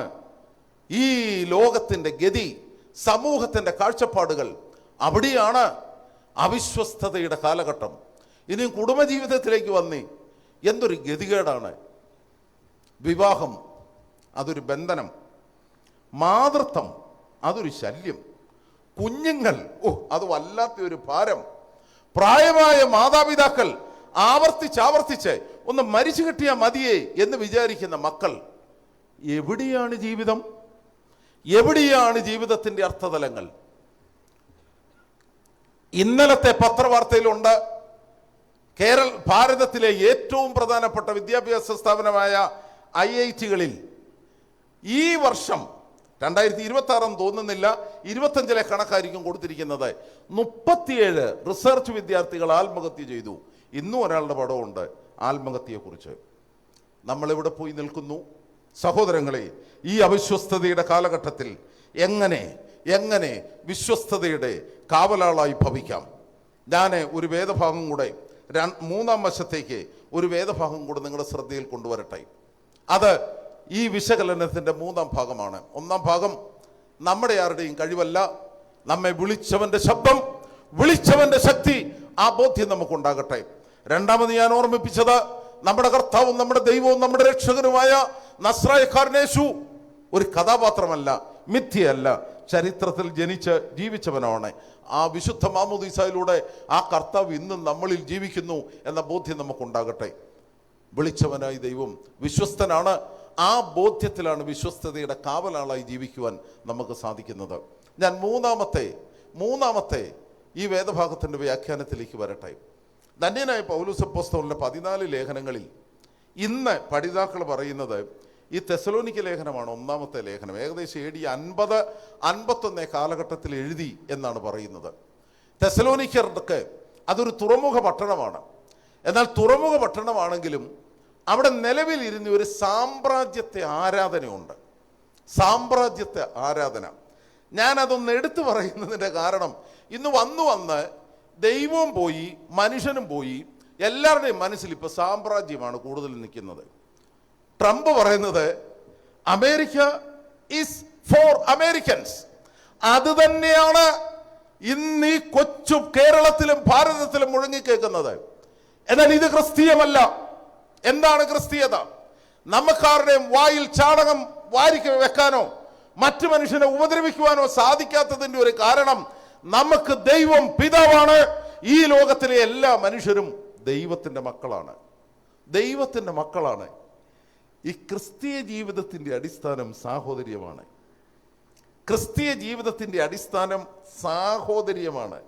ഈ ലോകത്തിന്റെ ഗതി, സമൂഹത്തിന്റെ കാഴ്ചപ്പാടുകൾ? അവിടെയാണ് അവിശ്വസ്തതയുടെ കാലഘട്ടം. ഇനിയും കുടുംബജീവിതത്തിലേക്ക് വന്നേ, എന്തൊരു ഗതികേടാണ്! വിവാഹം അതൊരു ബന്ധനം, മാതൃത്വം അതൊരു ശല്യം, കുഞ്ഞുങ്ങൾ അത് വല്ലാത്തൊരു ഭാരം, പ്രായമായ മാതാപിതാക്കൾ ആവർത്തിച്ച് ഒന്ന് മരിച്ചു കിട്ടിയാൽ മതിയേ എന്ന് വിചാരിക്കുന്ന മക്കൾ. എവിടെയാണ് ജീവിതം? എവിടെയാണ് ജീവിതത്തിന്റെ അർത്ഥതലങ്ങൾ? ഇന്നലത്തെ പത്രവാർത്തയിലുണ്ട്, ഭാരതത്തിലെ ഏറ്റവും പ്രധാനപ്പെട്ട വിദ്യാഭ്യാസ സ്ഥാപനമായ IIT-കളിൽ ഈ വർഷം 2026 തോന്നുന്നില്ല, 25 കണക്കായിരിക്കും കൊടുത്തിരിക്കുന്നത്, 37 റിസർച്ച് വിദ്യാർത്ഥികൾ ആത്മഹത്യ ചെയ്തു. ഇന്നും ഒരാളുടെ പടമുണ്ട് ആത്മഹത്യയെക്കുറിച്ച്. നമ്മളെവിടെ പോയി നിൽക്കുന്നു സഹോദരങ്ങളെ? ഈ അവിശ്വസ്തതയുടെ കാലഘട്ടത്തിൽ എങ്ങനെ വിശ്വസ്തതയുടെ കാവലാളായി ഭവിക്കാം? ഞാൻ ഒരു വേദഭാഗം കൂടെ, 3-ാം വശത്തേക്ക് ഒരു വേദഭാഗം കൂടെ നിങ്ങളുടെ ശ്രദ്ധയിൽ കൊണ്ടുവരട്ടെ. അത് ഈ വിശകലനത്തിന്റെ 3-ാം ഭാഗമാണ്. 1-ാം ഭാഗം നമ്മുടെ ആരുടെയും കഴിവല്ല, നമ്മെ വിളിച്ചവന്റെ ശബ്ദം, വിളിച്ചവന്റെ ശക്തി, ആ ബോധ്യം നമുക്കുണ്ടാകട്ടെ. 2-ാമത് ഞാൻ ഓർമ്മിപ്പിച്ചത്, നമ്മുടെ കർത്താവും നമ്മുടെ ദൈവവും നമ്മുടെ രക്ഷകനുമായ നസ്രായക്കാരൻ യേശു ഒരു കഥാപാത്രമല്ല, മിഥ്യയല്ല, ചരിത്രത്തിൽ ജനിച്ച് ജീവിച്ചവനാണ്. ആ വിശുദ്ധ മാമോദീസയിലൂടെ ആ കർത്താവ് ഇന്നും നമ്മളിൽ ജീവിക്കുന്നു എന്ന ബോധ്യം നമുക്കുണ്ടാകട്ടെ. വിളിച്ചവനായി ദൈവം വിശ്വസ്തനാണ്. ആ ബോധ്യത്തിലാണ് വിശ്വസ്തതയുടെ കാവലാളായി ജീവിക്കുവാൻ നമുക്ക് സാധിക്കുന്നത്. ഞാൻ മൂന്നാമത്തെ ഈ വേദഭാഗത്തിൻ്റെ വ്യാഖ്യാനത്തിലേക്ക് വരട്ടെ. ധന്യനായ പൗലോസ് അപ്പോസ്തലന്റെ 14 ലേഖനങ്ങളിൽ ഇന്ന് പഠിതാക്കൾ പറയുന്നത് ഈ തെസ്സലോനിക്ക ലേഖനമാണ് ഒന്നാമത്തെ ലേഖനം. ഏകദേശം AD 50-51 കാലഘട്ടത്തിൽ എഴുതി എന്നാണ് പറയുന്നത്. തെസ്സലോനിക്കർക്ക് അതൊരു തുറമുഖ പട്ടണമാണ്. എന്നാൽ തുറമുഖ പട്ടണമാണെങ്കിലും അവിടെ നിലവിലിരുന്ന ഒരു സാമ്രാജ്യത്തെ ആരാധനയുണ്ട്. സാമ്രാജ്യത്തെ ആരാധന. ഞാനതൊന്ന് എടുത്തു പറയുന്നതിൻ്റെ കാരണം ഇന്ന് വന്ന് ദൈവവും പോയി മനുഷ്യനും പോയി, എല്ലാവരുടെയും മനസ്സിൽ ഇപ്പോൾ സാമ്രാജ്യമാണ് കൂടുതൽ നിൽക്കുന്നത്. ട്രംപ് പറയുന്നത് അമേരിക്ക ഈസ് ഫോർ അമേരിക്കൻസ്. അത് തന്നെയാണ് ഇന്ന് ഈ കൊച്ചു കേരളത്തിലും ഭാരതത്തിലും മുഴങ്ങിക്കേൾക്കുന്നത്. എന്നാൽ ഇത് ക്രിസ്തീയമല്ല. എന്താണ് ക്രിസ്തീയത? നമുക്കാരുടെയും വായിൽ ചാണകം വാരിക്ക് വെക്കാനോ മറ്റു മനുഷ്യനെ ഉപദ്രവിക്കുവാനോ സാധിക്കാത്തതിൻ്റെ ഒരു കാരണം നമുക്ക് ദൈവം പിതാവാണ്. ഈ ലോകത്തിലെ എല്ലാ മനുഷ്യരും ദൈവത്തിൻ്റെ മക്കളാണ്. ദൈവത്തിൻ്റെ മക്കളാണ്. ഈ ക്രിസ്തീയ ജീവിതത്തിൻ്റെ അടിസ്ഥാനം സാഹോദര്യമാണ്. ക്രിസ്തീയ ജീവിതത്തിൻ്റെ അടിസ്ഥാനം സാഹോദര്യമാണ്.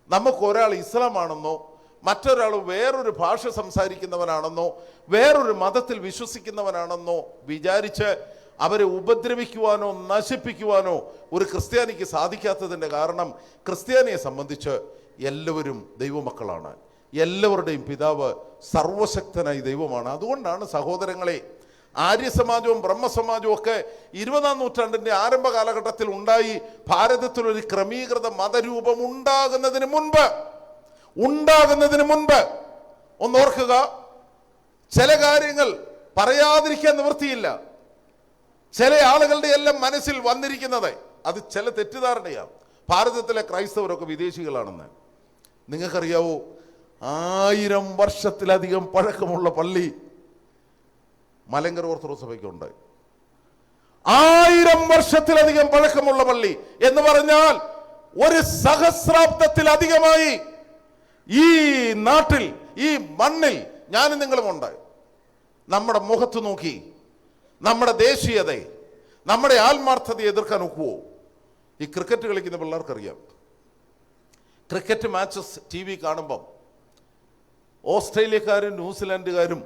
നമുക്കൊരാൾ ഇസ്ലാമാണെന്നോ മറ്റൊരാൾ വേറൊരു ഭാഷ സംസാരിക്കുന്നവനാണെന്നോ വേറൊരു മതത്തിൽ വിശ്വസിക്കുന്നവനാണെന്നോ വിചാരിച്ച് അവരെ ഉപദ്രവിക്കുവാനോ നശിപ്പിക്കുവാനോ ഒരു ക്രിസ്ത്യാനിക്ക് സാധിക്കാത്തതിൻ്റെ കാരണം ക്രിസ്ത്യാനിയെ സംബന്ധിച്ച് എല്ലാവരും ദൈവമക്കളാണ്. എല്ലാവരുടെയും പിതാവ് സർവശക്തനായ ദൈവമാണ്. അതുകൊണ്ടാണ് സഹോദരങ്ങളെ, ആര്യസമാജവും ബ്രഹ്മസമാജവും ഒക്കെ 20-ാം നൂറ്റാണ്ടിൻ്റെ ആരംഭ കാലഘട്ടത്തിൽ ഉണ്ടായി. ഭാരതത്തിലൊരു ക്രമീകൃത മതരൂപം ഉണ്ടാകുന്നതിന് മുൻപ് ഒന്നോർക്കുക, ചില കാര്യങ്ങൾ പറയാതിരിക്കാൻ നിവൃത്തിയില്ല. ചില ആളുകളുടെ എല്ലാം മനസ്സിൽ വന്നിരിക്കുന്നത് അത് ചില തെറ്റിദ്ധാരണയാണ്. ഭാരതത്തിലെ ക്രൈസ്തവരൊക്കെ വിദേശികളാണെന്ന് നിങ്ങൾക്കറിയാവോ? 1000 വർഷത്തിലധികം പഴക്കമുള്ള പള്ളി മലങ്കര ഓർത്തഡോക്സ് സഭയ്ക്കുണ്ട്. 1000 വർഷത്തിലധികം പഴക്കമുള്ള പള്ളി എന്ന് പറഞ്ഞാൽ ഒരു സഹസ്രാബ്ദത്തിലധികമായി ഈ നാട്ടിൽ, ഈ മണ്ണിൽ ഞാനും നിങ്ങളുമുണ്ട്. നമ്മുടെ മുഖത്ത് നോക്കി നമ്മുടെ ദേശീയതയെ, നമ്മുടെ ആത്മാർത്ഥതയെ എതിർക്കാൻ ഒക്കുവോ? ഈ ക്രിക്കറ്റ് കളിക്കുന്ന പിള്ളേർക്കറിയാം. ക്രിക്കറ്റ് മാച്ചസ് TV കാണുമ്പം ഓസ്ട്രേലിയക്കാരും ന്യൂസിലാൻഡുകാരും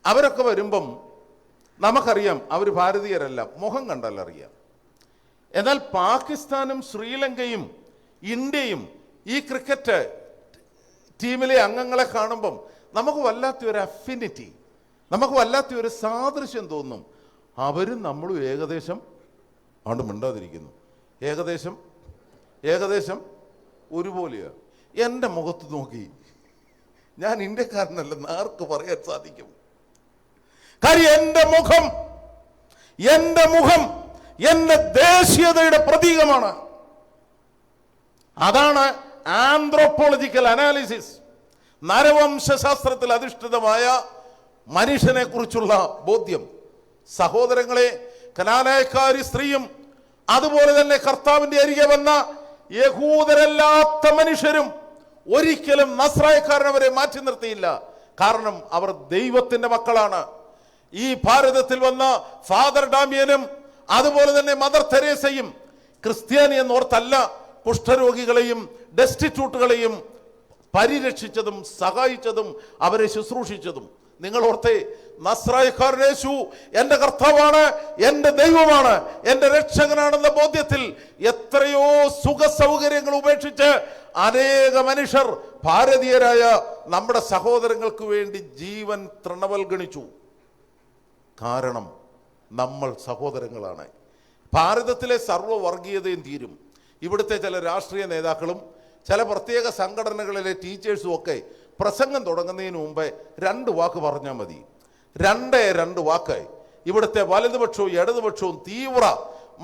അവരൊക്കെ വരുമ്പം നമുക്കറിയാം അവർ ഭാരതീയരല്ല, മുഖം കണ്ടാൽ അറിയാം. എന്നാൽ പാകിസ്ഥാനും ശ്രീലങ്കയും ഇന്ത്യയും ഈ ക്രിക്കറ്റ് ടീമിലെ അംഗങ്ങളെ കാണുമ്പം നമുക്ക് വല്ലാത്തൊരു അഫിനിറ്റി, നമുക്ക് വല്ലാത്തൊരു സാദൃശ്യം തോന്നും. അവരും നമ്മളും ഏകദേശം ആണ് മിണ്ടാതിരിക്കുന്നു. ഏകദേശം ഒരുപോലെയാണ്. എൻ്റെ മുഖത്ത് നോക്കി ഞാൻ ഇന്ത്യക്കാരനല്ലെന്ന് ആർക്ക് പറയാൻ സാധിക്കും? കാര്യം എൻ്റെ മുഖം എൻ്റെ ദേശീയതയുടെ പ്രതീകമാണ്. അതാണ് ആന്ത്രോപോളജിക്കൽ അനാലിസിസ്, നരവംശാസ്ത്രത്തിൽ അധിഷ്ഠിതമായ മനുഷ്യനെ കുറിച്ചുള്ള ബോധ്യം. സഹോദരങ്ങളെ, കനാനായക്കാരി സ്ത്രീയും അതുപോലെ തന്നെ കർത്താവിന്റെ അരികെ വന്ന യഹൂദരല്ലാത്ത മനുഷ്യരും ഒരിക്കലും നസ്രായക്കാരൻ അവരെ മാറ്റി നിർത്തിയില്ല. കാരണം അവർ ദൈവത്തിന്റെ മക്കളാണ്. ഈ ഭാരതത്തിൽ വന്ന ഫാദർ ഡാമിയനും അതുപോലെ തന്നെ മദർ തെരേസയും ക്രിസ്ത്യാനി എന്നോർത്തല്ല കുഷ്ഠരോഗികളെയും ഡെസ്റ്റിറ്റ്യൂട്ടുകളെയും പരിരക്ഷിച്ചതും സഹായിച്ചതും അവരെ ശുശ്രൂഷിച്ചതും. നിങ്ങൾ ഓർത്തേ, നസ്രായക്കാരൻ യേശു എൻ്റെ കർത്താവാണ്, എൻ്റെ ദൈവമാണ്, എൻ്റെ രക്ഷകനാണെന്ന ബോധ്യത്തിൽ എത്രയോ സുഖ സൗകര്യങ്ങൾ ഉപേക്ഷിച്ച് അനേക മനുഷ്യർ ഭാരതീയരായ നമ്മുടെ സഹോദരങ്ങൾക്ക് വേണ്ടി ജീവൻ തൃണവൽഗണിച്ചു. കാരണം നമ്മൾ സഹോദരങ്ങളാണ്. ഭാരതത്തിലെ സർവ്വവർഗീയതയും തീരും. ഇവിടുത്തെ ചില രാഷ്ട്രീയ നേതാക്കളും ചില പ്രത്യേക സംഘടനകളിലെ ടീച്ചേഴ്സും ഒക്കെ പ്രസംഗം തുടങ്ങുന്നതിന് മുമ്പേ 2 വാക്ക് പറഞ്ഞാൽ മതി. 2 വാക്ക്. ഇവിടുത്തെ വലതുപക്ഷവും ഇടതുപക്ഷവും തീവ്ര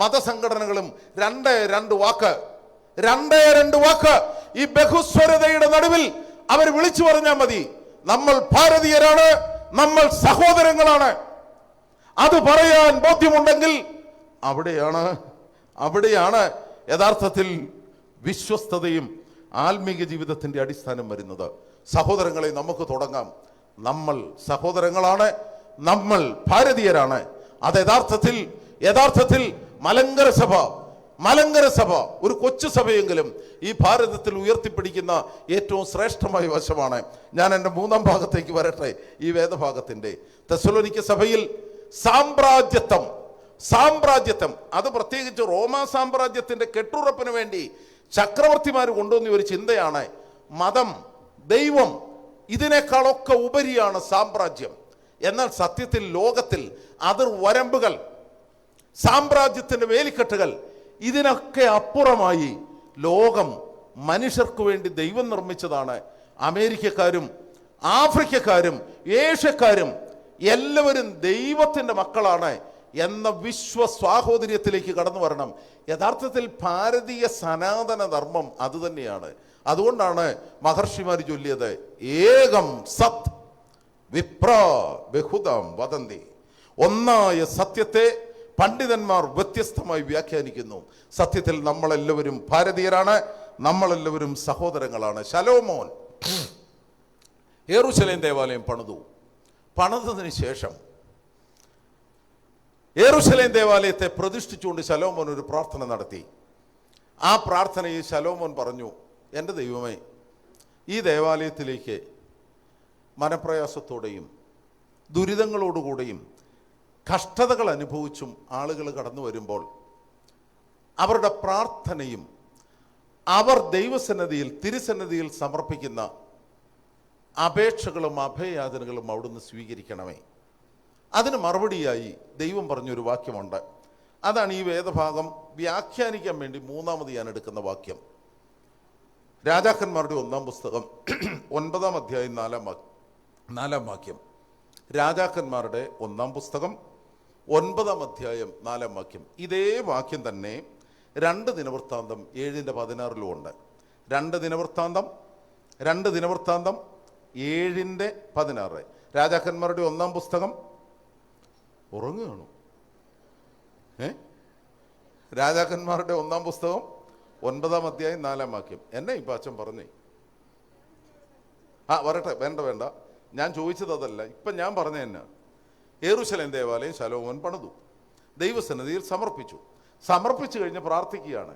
മതസംഘടനകളും 2 വാക്ക് ഈ ബഹുസ്വരതയുടെ നടുവിൽ അവർ വിളിച്ചു പറഞ്ഞാൽ മതി. നമ്മൾ ഭാരതീയരാണ്, നമ്മൾ സഹോദരങ്ങളാണ്. അത് പറയാൻ ബോധ്യമുണ്ടെങ്കിൽ അവിടെയാണ് യഥാർത്ഥത്തിൽ വിശ്വസ്തതയും ആത്മീക ജീവിതത്തിൻ്റെ അടിസ്ഥാനം വരുന്നത്. സഹോദരങ്ങളെ, നമുക്ക് തുടങ്ങാം. നമ്മൾ സഹോദരങ്ങളാണ്, നമ്മൾ ഭാരതീയരാണ്. അത് യഥാർത്ഥത്തിൽ മലങ്കര സഭ ഒരു കൊച്ചു സഭയെങ്കിലും ഈ ഭാരതത്തിൽ ഉയർത്തിപ്പിടിക്കുന്ന ഏറ്റവും ശ്രേഷ്ഠമായ വശമാണ്. ഞാൻ എൻ്റെ മൂന്നാം ഭാഗത്തേക്ക് വരട്ടെ. ഈ വേദഭാഗത്തിൻ്റെ തെസ്സലോനിക്ക സഭയിൽ സാമ്രാജ്യത്വം അത് പ്രത്യേകിച്ച് റോമാ സാമ്രാജ്യത്തിൻ്റെ കെട്ടുറപ്പിന് വേണ്ടി ചക്രവർത്തിമാർ കൊണ്ടുവന്ന ഒരു ചിന്തയാണ് മതം, ദൈവം, ഇതിനേക്കാളൊക്കെ ഉപരിയാണ് സാമ്രാജ്യം. എന്നാൽ സത്യത്തിൽ ലോകത്തിൽ അതിർവരമ്പുകൾ, സാമ്രാജ്യത്തിൻ്റെ വേലിക്കെട്ടുകൾ, ഇതിനൊക്കെ അപ്പുറമായി ലോകം മനുഷ്യർക്ക് വേണ്ടി ദൈവം നിർമ്മിച്ചതാണ്. അമേരിക്കക്കാരും ആഫ്രിക്കക്കാരും ഏഷ്യക്കാരും എല്ലാവരും ദൈവത്തിൻ്റെ മക്കളാണ് എന്ന വിശ്വസ്വാഹോദര്യത്തിലേക്ക് കടന്നു വരണം. യഥാർത്ഥത്തിൽ ഭാരതീയ സനാതന ധർമ്മം അതുതന്നെയാണ്. അതുകൊണ്ടാണ് മഹർഷിമാർ ചൊല്ലിയത് ഏകം സത് വിപ്ര ബഹുദം വദന്തി. ഒന്നായ സത്യത്തെ പണ്ഡിതന്മാർ വ്യത്യസ്തമായി വ്യാഖ്യാനിക്കുന്നു. സത്യത്തിൽ നമ്മളെല്ലാവരും ഭാരതീയരാണ്, നമ്മളെല്ലാവരും സഹോദരങ്ങളാണ്. ശലോമോൻ യെരൂശലേം ദേവാലയം പണിതതിന് ശേഷം യെരൂശലേം ദേവാലയത്തെ പ്രതിഷ്ഠിച്ചുകൊണ്ട് ശലോമോൻ ഒരു പ്രാർത്ഥന നടത്തി. ആ പ്രാർത്ഥനയിൽ ശലോമോൻ പറഞ്ഞു, എൻ്റെ ദൈവമേ, ഈ ദേവാലയത്തിലേക്ക് മനപ്രയാസത്തോടെയും ദുരിതങ്ങളോടുകൂടെയും കഷ്ടതകൾ അനുഭവിച്ചും ആളുകൾ കടന്നു വരുമ്പോൾ അവരുടെ പ്രാർത്ഥനയും അവർ ദൈവസന്നിധിയിൽ തിരുസന്നിധിയിൽ സമർപ്പിക്കുന്ന അപേക്ഷകളും അഭയയാചനകളും അവിടുന്ന് സ്വീകരിക്കണമേ. അതിന് മറുപടിയായി ദൈവം പറഞ്ഞൊരു വാക്യമുണ്ട്. അതാണ് ഈ വേദഭാഗം വ്യാഖ്യാനിക്കാൻ വേണ്ടി മൂന്നാമത് ഞാൻ എടുക്കുന്ന വാക്യം. രാജാക്കന്മാരുടെ 1-ാം പുസ്തകം 9-ാം അധ്യായം 4-ാം വാക്യം. രാജാക്കന്മാരുടെ 1-ാം പുസ്തകം 9-ാം അധ്യായം 4-ാം വാക്യം. ഇതേ വാക്യം തന്നെ 2 ദിനവൃത്താന്തം 7:16 ഉണ്ട്. 2 ദിനവൃത്താന്തം 7:16. രാജാക്കന്മാരുടെ 1-ാം പുസ്തകം ഉറങ്ങുകയാണോ? രാജാക്കന്മാരുടെ 1-ാം പുസ്തകം 9-ാം അധ്യായം 4-ാം വാക്യം. എന്നെ ഇപ്പം അച്ഛൻ പറഞ്ഞേ. വരട്ടെ, വേണ്ട, ഞാൻ ചോദിച്ചത് അതല്ല. ഇപ്പം ഞാൻ പറഞ്ഞ തന്നെ യെരൂശലേം ദേവാലയം ശലോമോൻ പണിതു, ദൈവസന്നിധിയിൽ സമർപ്പിച്ചു കഴിഞ്ഞ് പ്രാർത്ഥിക്കുകയാണ്,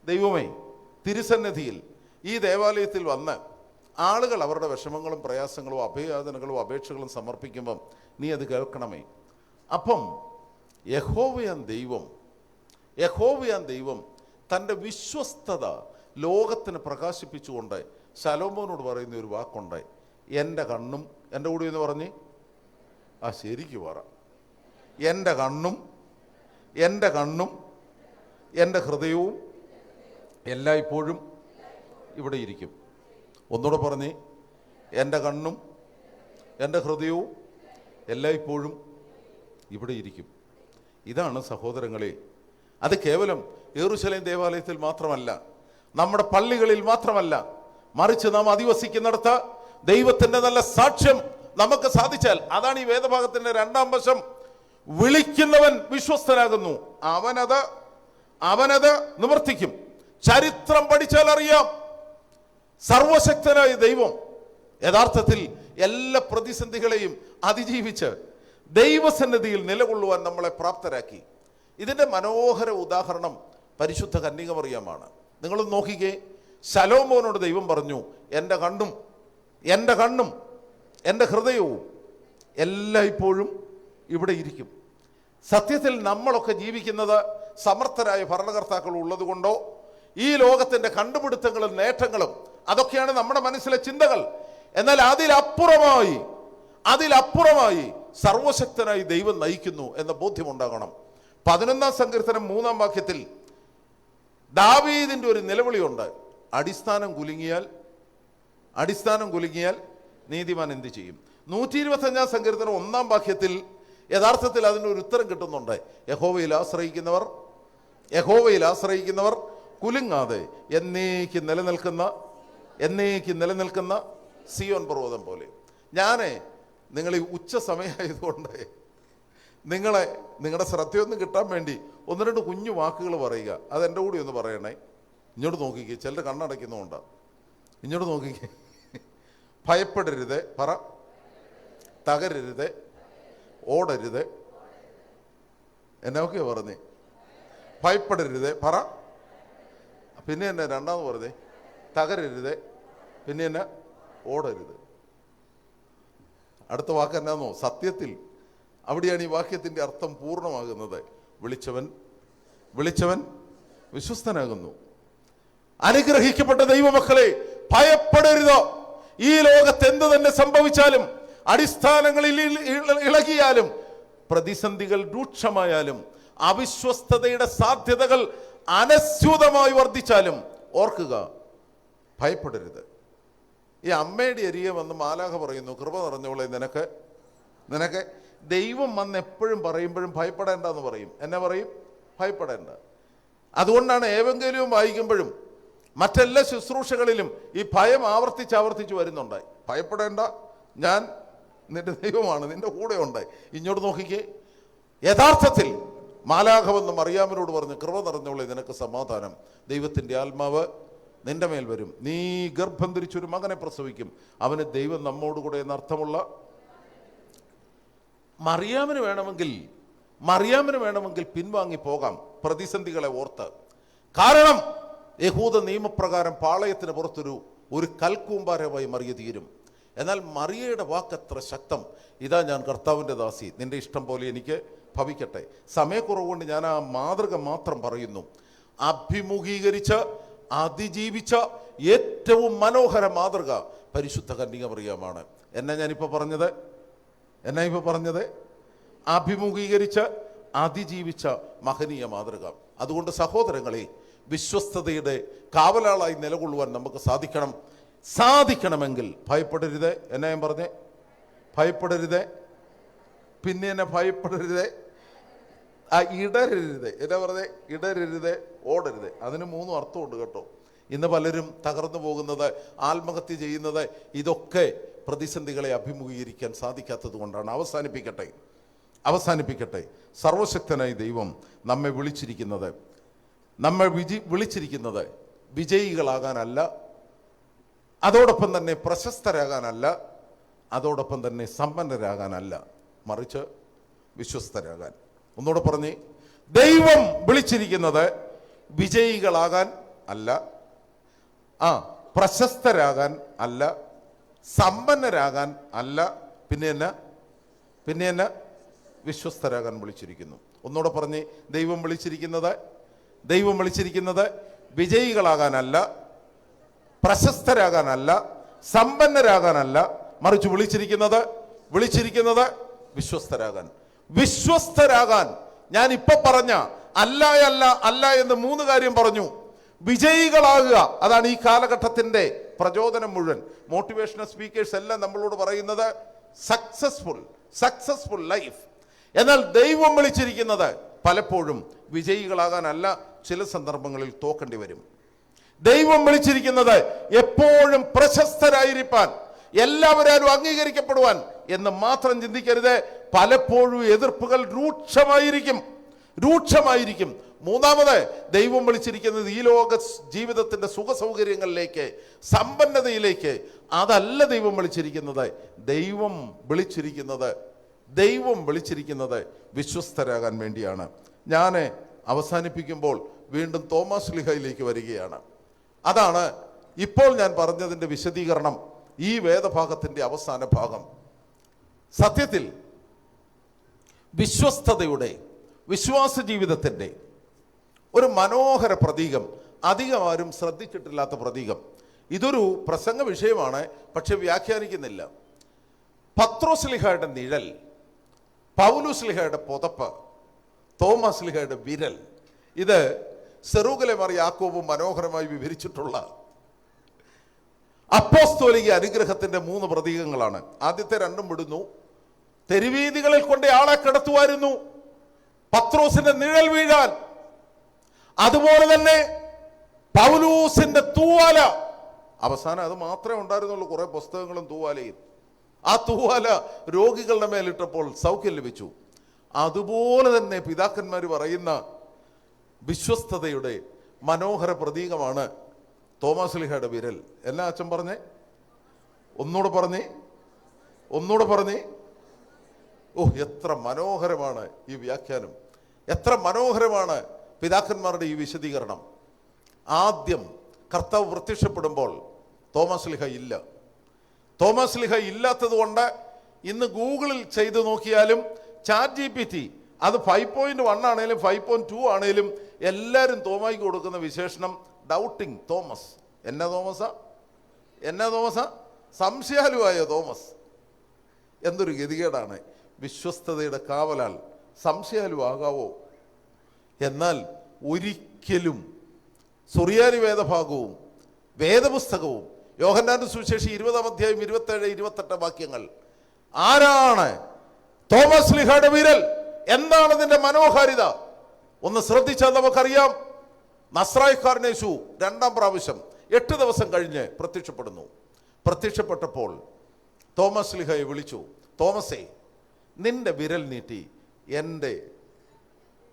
ദൈവമേ, തിരുസന്നിധിയിൽ ഈ ദേവാലയത്തിൽ വന്ന് ആളുകൾ അവരുടെ വിഷമങ്ങളും പ്രയാസങ്ങളും അഭയയാതനകളും അപേക്ഷകളും സമർപ്പിക്കുമ്പം നീ അത് കേൾക്കണമേ. അപ്പം യഹോവയാൻ ദൈവം തൻ്റെ വിശ്വസ്തത ലോകത്തിന് പ്രകാശിപ്പിച്ചുകൊണ്ട് ശലോമോനോട് പറയുന്ന ഒരു വാക്കുണ്ട്, എൻ്റെ കണ്ണും, എൻ്റെ കൂടി എന്ന് പറഞ്ഞ് ശരിക്ക് പറ, എൻ്റെ കണ്ണും എൻ്റെ ഹൃദയവും എല്ലായ്പ്പോഴും ഇവിടെ ഇരിക്കും. ഒന്നുകൂടെ പറഞ്ഞ്, എൻ്റെ കണ്ണും എൻ്റെ ഹൃദയവും എല്ലായ്പ്പോഴും ഇവിടെ ഇരിക്കും. ഇതാണ് സഹോദരങ്ങളെ, അത് കേവലം യെരൂശലേം ദേവാലയത്തിൽ മാത്രമല്ല, നമ്മുടെ പള്ളികളിൽ മാത്രമല്ല, മറിച്ച് നാം അധിവസിക്കുന്നിടത്ത് ദൈവത്തിൻ്റെ നല്ല സാക്ഷ്യം നമുക്ക് സാധിച്ചാൽ, അതാണ് ഈ വേദഭാഗത്തിൻ്റെ 2-ാം വശം. വിളിക്കുന്നവൻ വിശ്വസ്തനാകുന്നു, അവനത് നിവർത്തിക്കും. ചരിത്രം പഠിച്ചാൽ അറിയാം, സർവശക്തനായ ദൈവം യഥാർത്ഥത്തിൽ എല്ലാ പ്രതിസന്ധികളെയും അതിജീവിച്ച് ദൈവസന്നിധിയിൽ നിലകൊള്ളുവാൻ നമ്മളെ പ്രാപ്തരാക്കി. ഇതിൻ്റെ മനോഹര ഉദാഹരണം പരിശുദ്ധ കന്യകമറിയാമാണ്. നിങ്ങൾ നോക്കിക്കേ, ശലോമോനോട് ദൈവം പറഞ്ഞു, എൻ്റെ കണ്ണും എൻ്റെ ഹൃദയവും എല്ലായ്പ്പോഴും ഇവിടെ ഇരിക്കും. സത്യത്തിൽ നമ്മളൊക്കെ ജീവിക്കുന്നത് സമർത്ഥരായ ഭരണകർത്താക്കൾ ഉള്ളത് കൊണ്ടോ ഈ ലോകത്തിൻ്റെ കണ്ടുപിടുത്തങ്ങളും നേട്ടങ്ങളും അതൊക്കെയാണ് നമ്മുടെ മനസ്സിലെ ചിന്തകൾ. എന്നാൽ അതിലപ്പുറമായി സർവശക്തനായി ദൈവം നയിക്കുന്നു എന്ന ബോധ്യമുണ്ടാകണം. 11-ാം സങ്കീർത്തനം 3-ാം വാക്യത്തിൽ ദാവീദിൻ്റെ ഒരു നിലവിളിയുണ്ട്, അടിസ്ഥാനം കുലുങ്ങിയാൽ നീതിമാൻ എന്ത് ചെയ്യും? 125-ാം സങ്കീർത്തനം 1-ാം വാക്യത്തിൽ യഥാർത്ഥത്തിൽ അതിനൊരു ഉത്തരം കിട്ടുന്നുണ്ട്. യഹോവയിൽ ആശ്രയിക്കുന്നവർ കുലുങ്ങാതെ എന്നേക്കും നിലനിൽക്കുന്ന സിയോൻ പർവ്വതം പോലെ. നിങ്ങൾ ഈ ഉച്ച സമയമായതുകൊണ്ട് നിങ്ങളുടെ ശ്രദ്ധയൊന്നും കിട്ടാൻ വേണ്ടി ഒന്ന് രണ്ട് കുഞ്ഞു വാക്കുകൾ പറയുക. അതെൻ്റെ കൂടി ഒന്ന് പറയണേ. ഇങ്ങോട്ട് നോക്കിക്കേ, ചിലർ കണ്ണടയ്ക്കുന്നുണ്ടാ. ഇങ്ങോട്ട് നോക്കിക്കേ. ഭയപ്പെടരുത്, പറ. തകരരുത്, ഓടരുത്. എന്നൊക്കെയാ പറഞ്ഞേ? ഭയപ്പെടരുത്, പറ. പിന്നെ എന്നെ രണ്ടാമത് പറഞ്ഞേ? തകരരുത്, പിന്നെ എന്നെ ഓടരുത്. അടുത്ത വാക്ക് എന്നാന്നോ? സത്യത്തിൽ. അവിടെയാണ് ഈ വാക്യത്തിന്റെ അർത്ഥം പൂർണ്ണമാകുന്നത്. വിളിച്ചവൻ വിശ്വസ്തനാകുന്നു. അനുഗ്രഹിക്കപ്പെട്ട ദൈവമക്കളെ, ഭയപ്പെടരുത്. ഈ ലോകത്ത് എന്ത് തന്നെ സംഭവിച്ചാലും, അടിസ്ഥാനങ്ങളിൽ ഇളകിയാലും, പ്രതിസന്ധികൾ രൂക്ഷമായാലും, അവിശ്വസ്തതയുടെ സാധ്യതകൾ അനസ്യൂതമായി വർദ്ധിച്ചാലും, ഓർക്കുക, ഭയപ്പെടരുത്. ഈ അമ്മയുടെ അരികെ വന്ന് മാലാഖ പറയുന്നു, കൃപ നിറഞ്ഞവളെ, നിനക്ക് ദൈവം വന്ന് എപ്പോഴും പറയുമ്പോഴും ഭയപ്പെടേണ്ട എന്ന് പറയും. എന്നെ പറയും? ഭയപ്പെടേണ്ട. അതുകൊണ്ടാണ് ഏവെങ്കിലും വായിക്കുമ്പോഴും മറ്റെല്ലാ ശുശ്രൂഷകളിലും ഈ ഭയം ആവർത്തിച്ച് വരുന്നുണ്ടായി. ഭയപ്പെടേണ്ട, ഞാൻ നിന്റെ ദൈവമാണ്, നിന്റെ കൂടെ ഉണ്ട്. ഇങ്ങോട്ട് നോക്കിക്കേ. യഥാർത്ഥത്തിൽ മാലാഖ വന്ന് മറിയാമിനോട് പറഞ്ഞു, കൃപ നിറഞ്ഞവളെ, നിനക്ക് സമാധാനം, ദൈവത്തിൻ്റെ ആത്മാവ് നിന്റെ മേൽ വരും, നീ ഗർഭം ധരിച്ചൊരു മകനെ പ്രസവിക്കും, അവന് ദൈവം നമ്മോടുകൂടെ എന്നർത്ഥമുള്ള. മറിയാമിന് വേണമെങ്കിൽ പിൻവാങ്ങി പോകാം പ്രതിസന്ധികളെ ഓർത്ത്. കാരണം യഹൂദ നിയമപ്രകാരം പാളയത്തിന് പുറത്തൊരു കൽക്കൂമ്പാരമായി മറിയ തീരും. എന്നാൽ മറിയയുടെ വാക്കത്ര ശക്തം. ഇതാ ഞാൻ കർത്താവിൻ്റെ ദാസി, നിന്റെ ഇഷ്ടം പോലെ എനിക്ക് ഭവിക്കട്ടെ. സമയക്കുറവുകൊണ്ട് ഞാൻ ആ മാതൃക മാത്രം പറയുന്നു. അഭിമുഖീകരിച്ച് അതിജീവിച്ച ഏറ്റവും മനോഹര മാതൃക പരിശുദ്ധ കന്യക മറിയമാണ്. ഞാനിപ്പോൾ പറഞ്ഞത് അഭിമുഖീകരിച്ച് അതിജീവിച്ച മഹനീയ മാതൃക. അതുകൊണ്ട് സഹോദരങ്ങളെ, വിശ്വസ്തതയുടെ കാവലാളായി നിലകൊള്ളുവാൻ നമുക്ക് സാധിക്കണമെങ്കിൽ ഭയപ്പെടരുത്. ഞാൻ പറഞ്ഞേ? ഭയപ്പെടരുത്, പിന്നെ എന്നെ ഭയപ്പെടരുത്, ഇടരരുത്. എന്നാ പറഞ്ഞേ? ഇടരരുത്, ഓടരുത്. അതിന് 3 അർത്ഥമുണ്ട് കേട്ടോ. ഇന്ന് പലരും തകർന്നു പോകുന്നത്, ആത്മഹത്യ ചെയ്യുന്നത്, ഇതൊക്കെ പ്രതിസന്ധികളെ അഭിമുഖീകരിക്കാൻ സാധിക്കാത്തത് കൊണ്ടാണ്. അവസാനിപ്പിക്കട്ടെ. സർവശക്തനായ ദൈവം നമ്മെ വിളിച്ചിരിക്കുന്നത് വിജയികളാകാനല്ല, അതോടൊപ്പം തന്നെ പ്രശസ്തരാകാനല്ല, അതോടൊപ്പം തന്നെ സമ്പന്നരാകാനല്ല, മറിച്ച് വിശ്വസ്തരാകാൻ. ഒന്നുകൂടെ പറഞ്ഞേ. ദൈവം വിളിച്ചിരിക്കുന്നത് വിജയികളാകാൻ അല്ല, പ്രശസ്തരാകാൻ അല്ല, സമ്പന്നരാകാൻ അല്ല, പിന്നെ എന്നെ വിശ്വസ്തരാകാൻ വിളിച്ചിരിക്കുന്നു. ഒന്നുകൂടെ പറഞ്ഞേ. ദൈവം വിളിച്ചിരിക്കുന്നത് വിജയികളാകാനല്ല, പ്രശസ്തരാകാനല്ല, സമ്പന്നരാകാനല്ല, മറിച്ച് വിളിച്ചിരിക്കുന്നത് വിശ്വസ്തരാകാൻ. ഞാൻ ഇപ്പൊ പറഞ്ഞ അല്ല എന്ന് 3 കാര്യം പറഞ്ഞു. വിജയികളാകുക, അതാണ് ഈ കാലഘട്ടത്തിന്റെ പ്രചോദനം മുഴുവൻ. മോട്ടിവേഷണൽ സ്പീക്കേഴ്സ് എല്ലാം നമ്മളോട് പറയുന്നത് സക്സസ്ഫുൾ ലൈഫ്. എന്നാൽ ദൈവം വിളിച്ചിരിക്കുന്നത് പലപ്പോഴും വിജയികളാകാനല്ല, ചില സന്ദർഭങ്ങളിൽ തോക്കേണ്ടി വരും. ദൈവം വിളിച്ചിരിക്കുന്നത് എപ്പോഴും പ്രശസ്തരായിരിക്കാൻ, എല്ലാവരും അംഗീകരിക്കപ്പെടുവാൻ എന്ന് മാത്രം ചിന്തിക്കരുത്. പലപ്പോഴും എതിർപ്പുകൾ രൂക്ഷമായിരിക്കും. മൂന്നാമത്, ദൈവം വിളിച്ചിരിക്കുന്നത് ഈ ലോക ജീവിതത്തിന്റെ സുഖ സൗകര്യങ്ങളിലേക്ക്, സമ്പന്നതയിലേക്ക് അതല്ല ദൈവം വിളിച്ചിരിക്കുന്നത്. ദൈവം വിളിച്ചിരിക്കുന്നത് വിശ്വസ്തരാകാൻ വേണ്ടിയാണ്. ഞാൻ അവസാനിപ്പിക്കുമ്പോൾ വീണ്ടും തോമാസ് ശ്ലീഹയിലേക്ക് വരികയാണ്. അതാണ് ഇപ്പോൾ ഞാൻ പറഞ്ഞതിൻ്റെ വിശദീകരണം. ഈ വേദഭാഗത്തിൻ്റെ അവസാന ഭാഗം സത്യത്തിൽ വിശ്വാസ ജീവിതത്തിൻ്റെ ഒരു മനോഹര പ്രതീകം, അധികം ആരും ശ്രദ്ധിച്ചിട്ടില്ലാത്ത പ്രതീകം. ഇതൊരു പ്രസംഗ വിഷയമാണ്, പക്ഷെ വ്യാഖ്യാനിക്കുന്നില്ല. പത്രോസ് ശ്ലീഹയുടെ നിഴൽ, പൗലോസ് ശ്ലീഹയുടെ പുതപ്പ്, തോമാസ് ശ്ലീഹയുടെ വിരൽ, ഇത് സെറൂഗലെ മാർ യാക്കോബ് മനോഹരമായി വിവരിച്ചിട്ടുള്ള അപ്പോസ്തോലിക അനുഗ്രഹത്തിന്റെ 3 പ്രതീകങ്ങളാണ്. ആദ്യത്തെ 2 വിടുന്നു. തെരുവീതികളിൽ കൊണ്ട് ആളെ കിടത്തുവായിരുന്നു, പത്രോസിന്റെ നിഴൽ വീഴാൻ. അതുപോലെ തന്നെ പൗലൂസിന്റെ തൂവാല, അവസാനം അത് മാത്രമേ ഉണ്ടായിരുന്നുള്ളൂ, കുറെ പുസ്തകങ്ങളും തൂവാലയും. ആ തൂവാല രോഗികളുടെ മേലിട്ടപ്പോൾ സൗഖ്യം ലഭിച്ചു. അതുപോലെ തന്നെ പിതാക്കന്മാർ പറയുന്ന വിശ്വസ്തതയുടെ മനോഹര പ്രതീകമാണ് തോമാശ്ലീഹയുടെ വിരൽ. എന്നാ അച്ഛൻ പറഞ്ഞേ? ഒന്നുകൂടെ പറഞ്ഞേ. ഓ, എത്ര മനോഹരമാണ് ഈ വ്യാഖ്യാനം, എത്ര മനോഹരമാണ് പിതാക്കന്മാരുടെ ഈ വിശദീകരണം. ആദ്യം കർത്താവ് പ്രത്യക്ഷപ്പെടുമ്പോൾ തോമാശ്ലീഹ ഇല്ല. തോമാശ്ലീഹ ഇല്ലാത്തത് കൊണ്ട് ഇന്ന് ഗൂഗിളിൽ ചെയ്ത് നോക്കിയാലും ChatGPT അത് 5.1 ആണേലും 5.2 ആണേലും എല്ലാവരും തോമായ്ക്ക് കൊടുക്കുന്ന വിശേഷണം ഡൗട്ടിങ് തോമസ്. എന്നാ തോമസാ? സംശയാലുവായ തോമസ്. എന്തൊരു ഗതികേടാണ്. വിശ്വസ്തതയുടെ കാവലാൽ സംശയാലുവാകാവോ? എന്നാൽ ഒരിക്കലും സുറിയാനി വേദഭാഗവും വേദപുസ്തകവും യോഹന്നാന്റെ സുവിശേഷം 20-ാം അധ്യായം 27-28 വാക്യങ്ങൾ, ആരാണ് തോമാശ്ലീഹയുടെ വിരൽ, എന്താണ് അതിന്റെ മനോഹാരിത ഒന്ന് ശ്രദ്ധിച്ചാൽ നമുക്കറിയാം. നസ്രായക്കാരൻ യേശു 2-ാം പ്രാവശ്യം 8 ദിവസം കഴിഞ്ഞ് പ്രത്യക്ഷപ്പെടുന്നു. പ്രത്യക്ഷപ്പെട്ടപ്പോൾ തോമാശ്ലീഹയെ വിളിച്ചു, തോമസേ, നിന്റെ വിരൽ നീട്ടി എൻ്റെ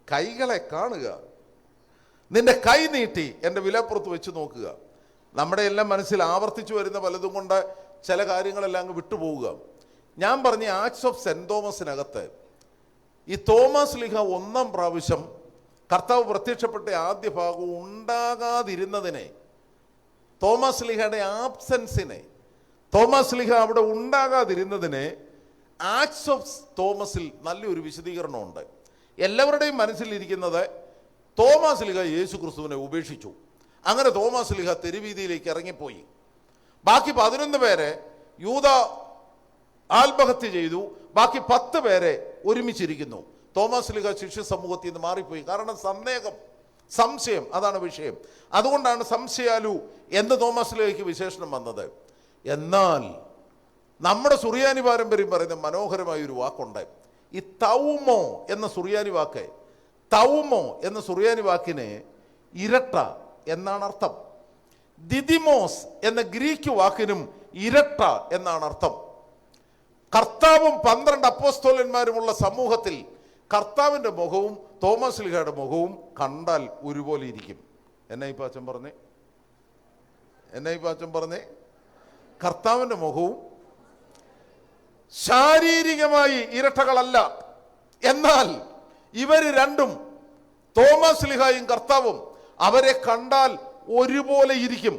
കൈകളെ കാണുക, നിന്റെ കൈ നീട്ടി എൻ്റെ വിലപ്പുറത്ത് വെച്ച് നോക്കുക. നമ്മുടെ എല്ലാം മനസ്സിൽ ആവർത്തിച്ചു വരുന്ന പലതും കൊണ്ട് ചില കാര്യങ്ങളെല്ലാം അങ്ങ് വിട്ടുപോവുക. ഞാൻ പറഞ്ഞ ആക്ട്സ് ഓഫ് സെന്റ് തോമസിനകത്ത് ഈ തോമാശ്ലീഹ 1-ാം പ്രാവശ്യം കർത്താവ് പ്രത്യക്ഷപ്പെട്ട ആദ്യ ഭാഗം ഉണ്ടാകാതിരുന്നതിനെ, തോമാശ്ലീഹയുടെ ആബ്സെൻസിനെ, തോമാശ്ലീഹ അവിടെ ഉണ്ടാകാതിരുന്നതിനെ ആക്ട്സ് ഓഫ് തോമസിൽ നല്ലൊരു വിശദീകരണമുണ്ട്. എല്ലാവരുടെയും മനസ്സിലിരിക്കുന്നത് തോമാശ്ലീഹ യേശു ക്രിസ്തുവിനെ ഉപേക്ഷിച്ചു, അങ്ങനെ തോമാശ്ലീഹ തെരുവീതിയിലേക്ക് ഇറങ്ങിപ്പോയി. ബാക്കി 11 പേരെ യൂദ ആത്മഹത്യ ചെയ്തു, ബാക്കി 10 പേരെ ഒരുമിച്ചിരിക്കുന്നു. തോമാശ്ലീഹ ശിഷ്യ സമൂഹത്തിൽ നിന്ന് മാറിപ്പോയി. കാരണം സംശയം, അതാണ് വിഷയം. അതുകൊണ്ടാണ് സംശയാലു എന്ന് തോമാശ്ലീഹയ്ക്ക് വിശേഷണം വന്നത്. എന്നാൽ നമ്മുടെ സുറിയാനി പാരമ്പര്യം പറയുന്ന മനോഹരമായ ഒരു വാക്കുണ്ട്. ഈ തൗമോ എന്ന സുറിയാനി വാക്ക്, തൗമോ എന്ന സുറിയാനി വാക്കിന് ഇരട്ട എന്നാണ് അർത്ഥം. ദിദിമോസ് എന്ന ഗ്രീക്ക് വാക്കിനും ഇരട്ട എന്നാണ് അർത്ഥം. കർത്താവും 12 അപ്പോസ്തലന്മാരുമുള്ള സമൂഹത്തിൽ കർത്താവിൻ്റെ മുഖവും തോമാശ്ലീഹയുടെ മുഖവും കണ്ടാൽ ഒരുപോലെ ഇരിക്കും. എന്നാ ഈ പാച്ചൻ പറഞ്ഞേ? കർത്താവിൻ്റെ മുഖവും ശാരീരികമായി ഇരട്ടകളല്ല, എന്നാൽ ഇവർ രണ്ടും, തോമാശ്ലീഹയും കർത്താവും, അവരെ കണ്ടാൽ ഒരുപോലെ ഇരിക്കും.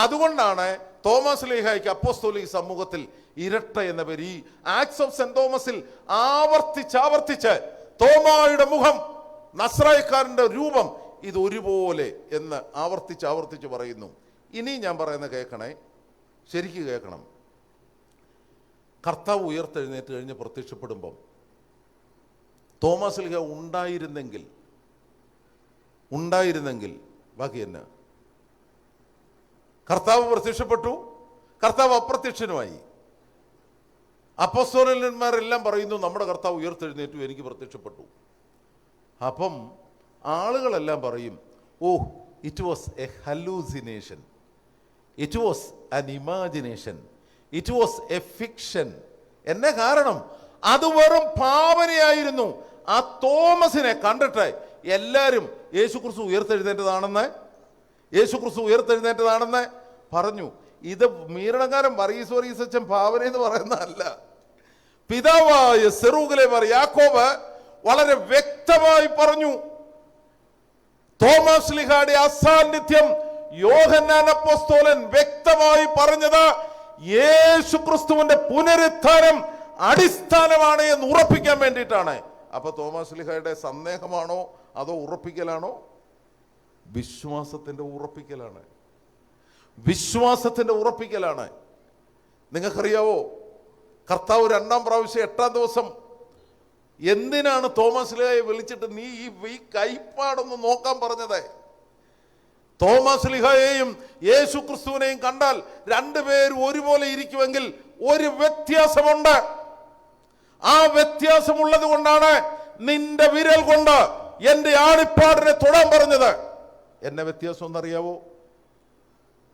അതുകൊണ്ടാണ് തോമാശ്ലീഹയ്ക്ക് അപ്പോസ്തോലിക സമൂഹത്തിൽ ഇരട്ട എന്ന പേര്. ഈ ആക്ട്സ് ഓഫ് സെന്റ് തോമസിൽ ആവർത്തിച്ച് തോമായുടെ മുഖം, നസ്രായക്കാരൻ്റെ രൂപം ഇത് ഒരുപോലെ എന്ന് ആവർത്തിച്ച് പറയുന്നു. ഇനി ഞാൻ പറയുന്നത് കേൾക്കണേ, ശരിക്ക് കേൾക്കണം. കർത്താവ് ഉയർത്തെഴുന്നേറ്റ് കഴിഞ്ഞ് പ്രത്യക്ഷപ്പെടുമ്പം തോമാശ്ലീഹ ഉണ്ടായിരുന്നെങ്കിൽ ബാക്കി എന്നാ? കർത്താവ് പ്രത്യക്ഷപ്പെട്ടു, കർത്താവ് അപ്രത്യക്ഷനുമായി. അപ്പോസ്തലന്മാരെല്ലാം പറയുന്നു നമ്മുടെ കർത്താവ് ഉയർത്തെഴുന്നേറ്റു, എനിക്ക് പ്രത്യക്ഷപ്പെട്ടു. അപ്പം ആളുകളെല്ലാം പറയും, oh, it was a hallucination, it was an imagination, it was a fiction. എന്നെ കാരണം അത് വെറും ഭാവനയായിരുന്നു. ആ തോമസിനെ കണ്ടിട്ട് എല്ലാവരും യേശുക്രിസ്തു ഉയർത്തെഴുന്നേറ്റതാണെന്ന് പറഞ്ഞു. ഇത് മീരണകാരൻ വർഗീസ് അച്ഛൻ ഭാവന എന്ന് പറയുന്നതല്ല. പിതാവായ സെറൂഗിലെ യാക്കോബ് വളരെ വ്യക്തമായി പറഞ്ഞു. തോമാശ്ലീഹയുടെ അസാന്നിധ്യം യോഹന്നാൻ അപ്പോസ്തലൻ വ്യക്തമായി പറഞ്ഞത് യേശുക്രിസ്തുവിന്റെ പുനരുത്ഥാനം അടിസ്ഥാനമാണ് എന്ന് ഉറപ്പിക്കാൻ വേണ്ടിയിട്ടാണ്. അപ്പൊ തോമാശ്ലീഹയുടെ സന്ദേഹമാണോ അതോ ഉറപ്പിക്കലാണോ? വിശ്വാസത്തിന്റെ ഉറപ്പിക്കലാണ്. നിങ്ങൾക്കറിയാവോ, കർത്താവ് 2-ാം പ്രാവശ്യം 8-ാം ദിവസം എന്തിനാണ് തോമാശ്ലീഹയെ വിളിച്ചിട്ട് നീ ഈ കൈപ്പാടൊന്ന് നോക്കാൻ പറഞ്ഞത്? തോമാശ്ലീഹയെയും യേശു ക്രിസ്തുവിനെയും കണ്ടാൽ രണ്ടുപേരും ഒരുപോലെ ഇരിക്കുമെങ്കിൽ ഒരു വ്യത്യാസമുണ്ട്. ആ വ്യത്യാസമുള്ളത് കൊണ്ടാണ് നിന്റെ വിരൽ കൊണ്ട് എന്റെ ആണിപ്പാടിനെ തൊടാൻ പറഞ്ഞത്. എന്നെ വ്യത്യാസം ഒന്നറിയാവോ?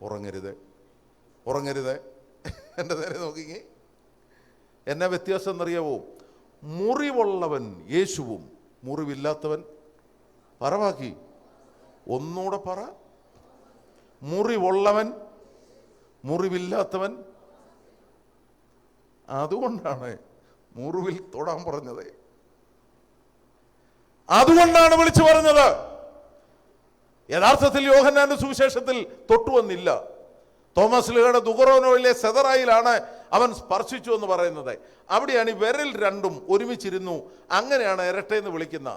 ഉറങ്ങരുത്, എൻ്റെ നേരെ നോക്കിങ്ങി. എന്നെ വ്യത്യാസം എന്നറിയാവോ? മുറിവുള്ളവൻ യേശുവും മുറിവില്ലാത്തവൻ പറവാക്കി ഒന്നുകൂടെ പറ. മുറിവുള്ളവൻ മുറിവില്ലാത്തവൻ. അതുകൊണ്ടാണ് മുറിവിൽ തൊടാൻ പറഞ്ഞത്. അതുകൊണ്ടാണ് വിളിച്ചു പറഞ്ഞത്. യഥാർത്ഥത്തിൽ യോഹന്നാന്റെ സുവിശേഷത്തിൽ തൊട്ടുവന്നില്ല. തോമസ് ലീഹയുടെ ദുഖറോനോയിലെ സെതറായിലാണ് അവൻ സ്പർശിച്ചു എന്ന് പറയുന്നത്. അവിടെയാണ് ഈ വിരൽ രണ്ടും ഒരുമിച്ചിരുന്നു. അങ്ങനെയാണ് ഇരട്ടയെന്ന് വിളിക്കുന്ന.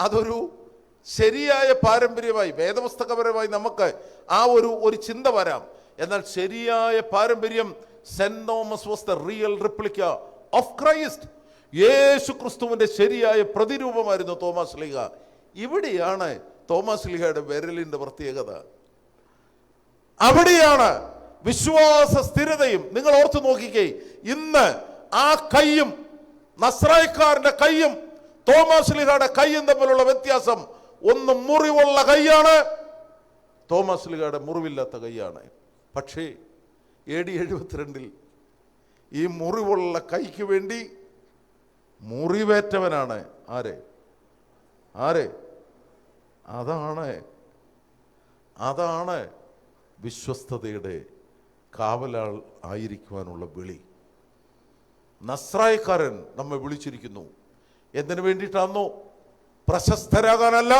അതൊരു ശരിയായ പാരമ്പര്യമായി വേദപുസ്തകപരമായി നമുക്ക് ആ ഒരു ചിന്ത വരാം. എന്നാൽ ശരിയായ പാരമ്പര്യം Saint Thomas was the real replica of Christ. യേശു ക്രിസ്തുവിന്റെ ശരിയായ പ്രതിരൂപമായിരുന്നു തോമസ് ലീഹ. ഇവിടെയാണ് തോമസ് ലീഹയുടെ വിരലിന്റെ പ്രത്യേകത. അവിടെയാണ് വിശ്വാസ സ്ഥിരതയും. നിങ്ങൾ ഓർത്തു നോക്കിക്കേ, ഇന്ന് ആ കൈയും നസ്രായക്കാരന്റെ കൈയും തോമസ് ലീഹയുടെ കൈയും തമ്മിലുള്ള വ്യത്യാസം. ഒന്ന് മുറിവുള്ള കൈയാണ്, തോമസ് ലീഹയുടെ മുറിവില്ലാത്ത കൈയാണ്. പക്ഷേ AD 72 ഈ മുറിവുള്ള കൈക്ക് വേണ്ടി മുറിവേറ്റവനാണ് ആരെ? അതാണ് വിശ്വസ്തതയുടെ കാവലാൾ ആയിരിക്കുവാനുള്ള വിളി. നസ്രായക്കാരൻ നമ്മെ വിളിച്ചിരിക്കുന്നു. എന്തിനു വേണ്ടിയിട്ടാണോ? പ്രശസ്തരാകാനല്ല,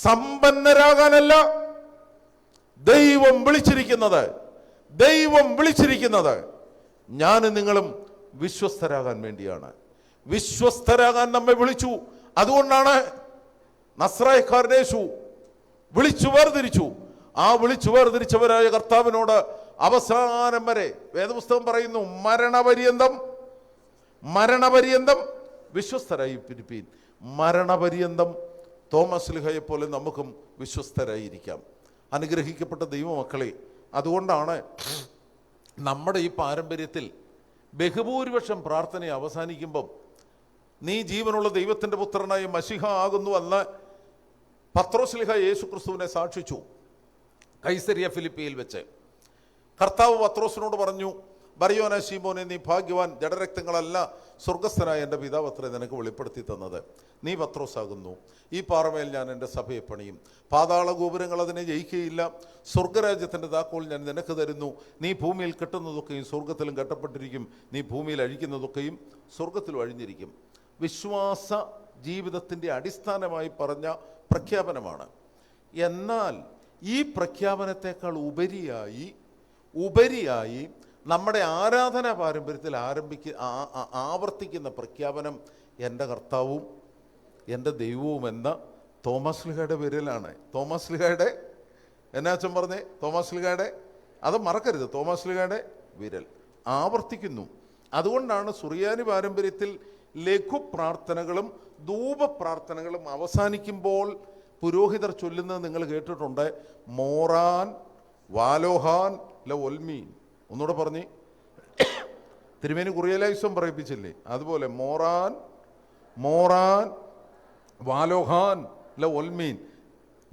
സമ്പന്നരാകാനല്ല. ദൈവം വിളിച്ചിരിക്കുന്നത് ഞാനും നിങ്ങളും വിശ്വസ്തരാകാൻ വേണ്ടിയാണ്. വിശ്വസ്തരാകാൻ നമ്മെ വിളിച്ചു. അതുകൊണ്ടാണ് നസ്രായക്കാരൻ യേശു വിളിച്ചു വേർതിരിച്ചു. ആ വിളിച്ചു വേർതിരിച്ചവരായ കർത്താവിനോട് അവസാനം വരെ വേദപുസ്തകം പറയുന്നു, മരണപര്യന്തം വിശ്വസ്തരായി പിരിപ്പീൻ. മരണപര്യന്തം തോമസ് ലീഹയെ പോലെ നമുക്കും വിശ്വസ്തരായിരിക്കാം. അനുഗ്രഹിക്കപ്പെട്ട ദൈവമക്കളെ, അതുകൊണ്ടാണ് നമ്മുടെ ഈ പാരമ്പര്യത്തിൽ ബഹുഭൂരിപക്ഷം പ്രാർത്ഥന അവസാനിക്കുമ്പം നീ ജീവനുള്ള ദൈവത്തിൻ്റെ പുത്രനായ മശിഹ ആകുന്നു എന്ന് പത്രോസ് ലീഹ യേശു ക്രിസ്തുവിനെ സാക്ഷിച്ചു. കൈസരിയ ഫിലിപ്പിയിൽ വെച്ച് കർത്താവ് പത്രോസിനോട് പറഞ്ഞു, ബർയോന ശീമോനെ, നീ ഭാഗ്യവാൻ, ജഡരക്തങ്ങളല്ല സ്വർഗസ്ഥനായ എൻ്റെ പിതാവ് അത്രേ നിനക്ക് വെളിപ്പെടുത്തി തന്നത്. നീ പത്രോസാകുന്നു, ഈ പാറമേൽ ഞാൻ എൻ്റെ സഭയെ പണിയും, പാതാള ഗോപുരങ്ങൾ അതിനെ ജയിക്കുകയില്ല. സ്വർഗരാജ്യത്തിൻ്റെ താക്കോൽ ഞാൻ നിനക്ക് തരുന്നു. നീ ഭൂമിയിൽ കെട്ടുന്നതൊക്കെയും സ്വർഗത്തിലും കെട്ടപ്പെട്ടിരിക്കും, നീ ഭൂമിയിൽ അഴിക്കുന്നതൊക്കെയും സ്വർഗത്തിലും അഴിഞ്ഞിരിക്കും. വിശ്വാസ ജീവിതത്തിൻ്റെ അടിസ്ഥാനമായി പറഞ്ഞ പ്രഖ്യാപനമാണ്. എന്നാൽ ഈ പ്രഖ്യാപനത്തെക്കാൾ ഉപരിയായി നമ്മുടെ ആരാധനാ പാരമ്പര്യത്തിൽ ആവർത്തിക്കുന്ന പ്രഖ്യാപനം എൻ്റെ കർത്താവും എൻ്റെ ദൈവവും എന്ന തോമസ് ലീഹയുടെ വിരലാണ്. തോമസ് ലീഹയുടെ എന്നാച്ചൻ പറഞ്ഞേ? തോമസ് ലീഹയുടെ, അത് മറക്കരുത്, തോമസ് ലീഹയുടെ വിരൽ ആവർത്തിക്കുന്നു. അതുകൊണ്ടാണ് സുറിയാനി പാരമ്പര്യത്തിൽ ലഘു പ്രാർത്ഥനകളും ധൂപ പ്രാർത്ഥനകളും അവസാനിക്കുമ്പോൾ പുരോഹിതർ ചൊല്ലുന്നത് നിങ്ങൾ കേട്ടിട്ടുണ്ട്, മോറാൻ വാലോഹാൻ ല ഒൽമീൻ. ഒന്നുകൂടെ പറഞ്ഞേ, തിരുമേനി കുറിയലൈസം പറയിപ്പിച്ചില്ലേ? അതുപോലെ മോറാൻ വാലോഹാൻ ല ഒൽമീൻ.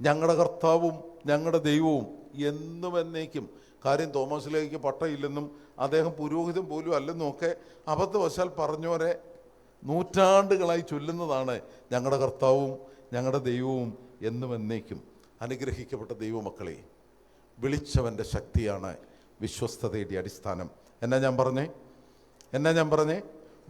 ഞങ്ങളുടെ കർത്താവും ഞങ്ങളുടെ ദൈവവും എന്നും എന്നേക്കും. കാര്യം തോമസ് ലീഹയ്ക്ക് പട്ടയില്ലെന്നും അദ്ദേഹം പുരോഹിതൻ പോലും അല്ലെന്നും ഒക്കെ അബദ്ധവശാൽ പറഞ്ഞവരെ നൂറ്റാണ്ടുകളായി ചൊല്ലുന്നതാണ് ഞങ്ങളുടെ കർത്താവും ഞങ്ങളുടെ ദൈവവും എന്നും എന്നേക്കും. അനുഗ്രഹിക്കപ്പെട്ട ദൈവമക്കളെ, വിളിച്ചവൻ്റെ ശക്തിയാണ് വിശ്വസ്തതയുടെ അടിസ്ഥാനം. എന്നാ ഞാൻ പറഞ്ഞേ?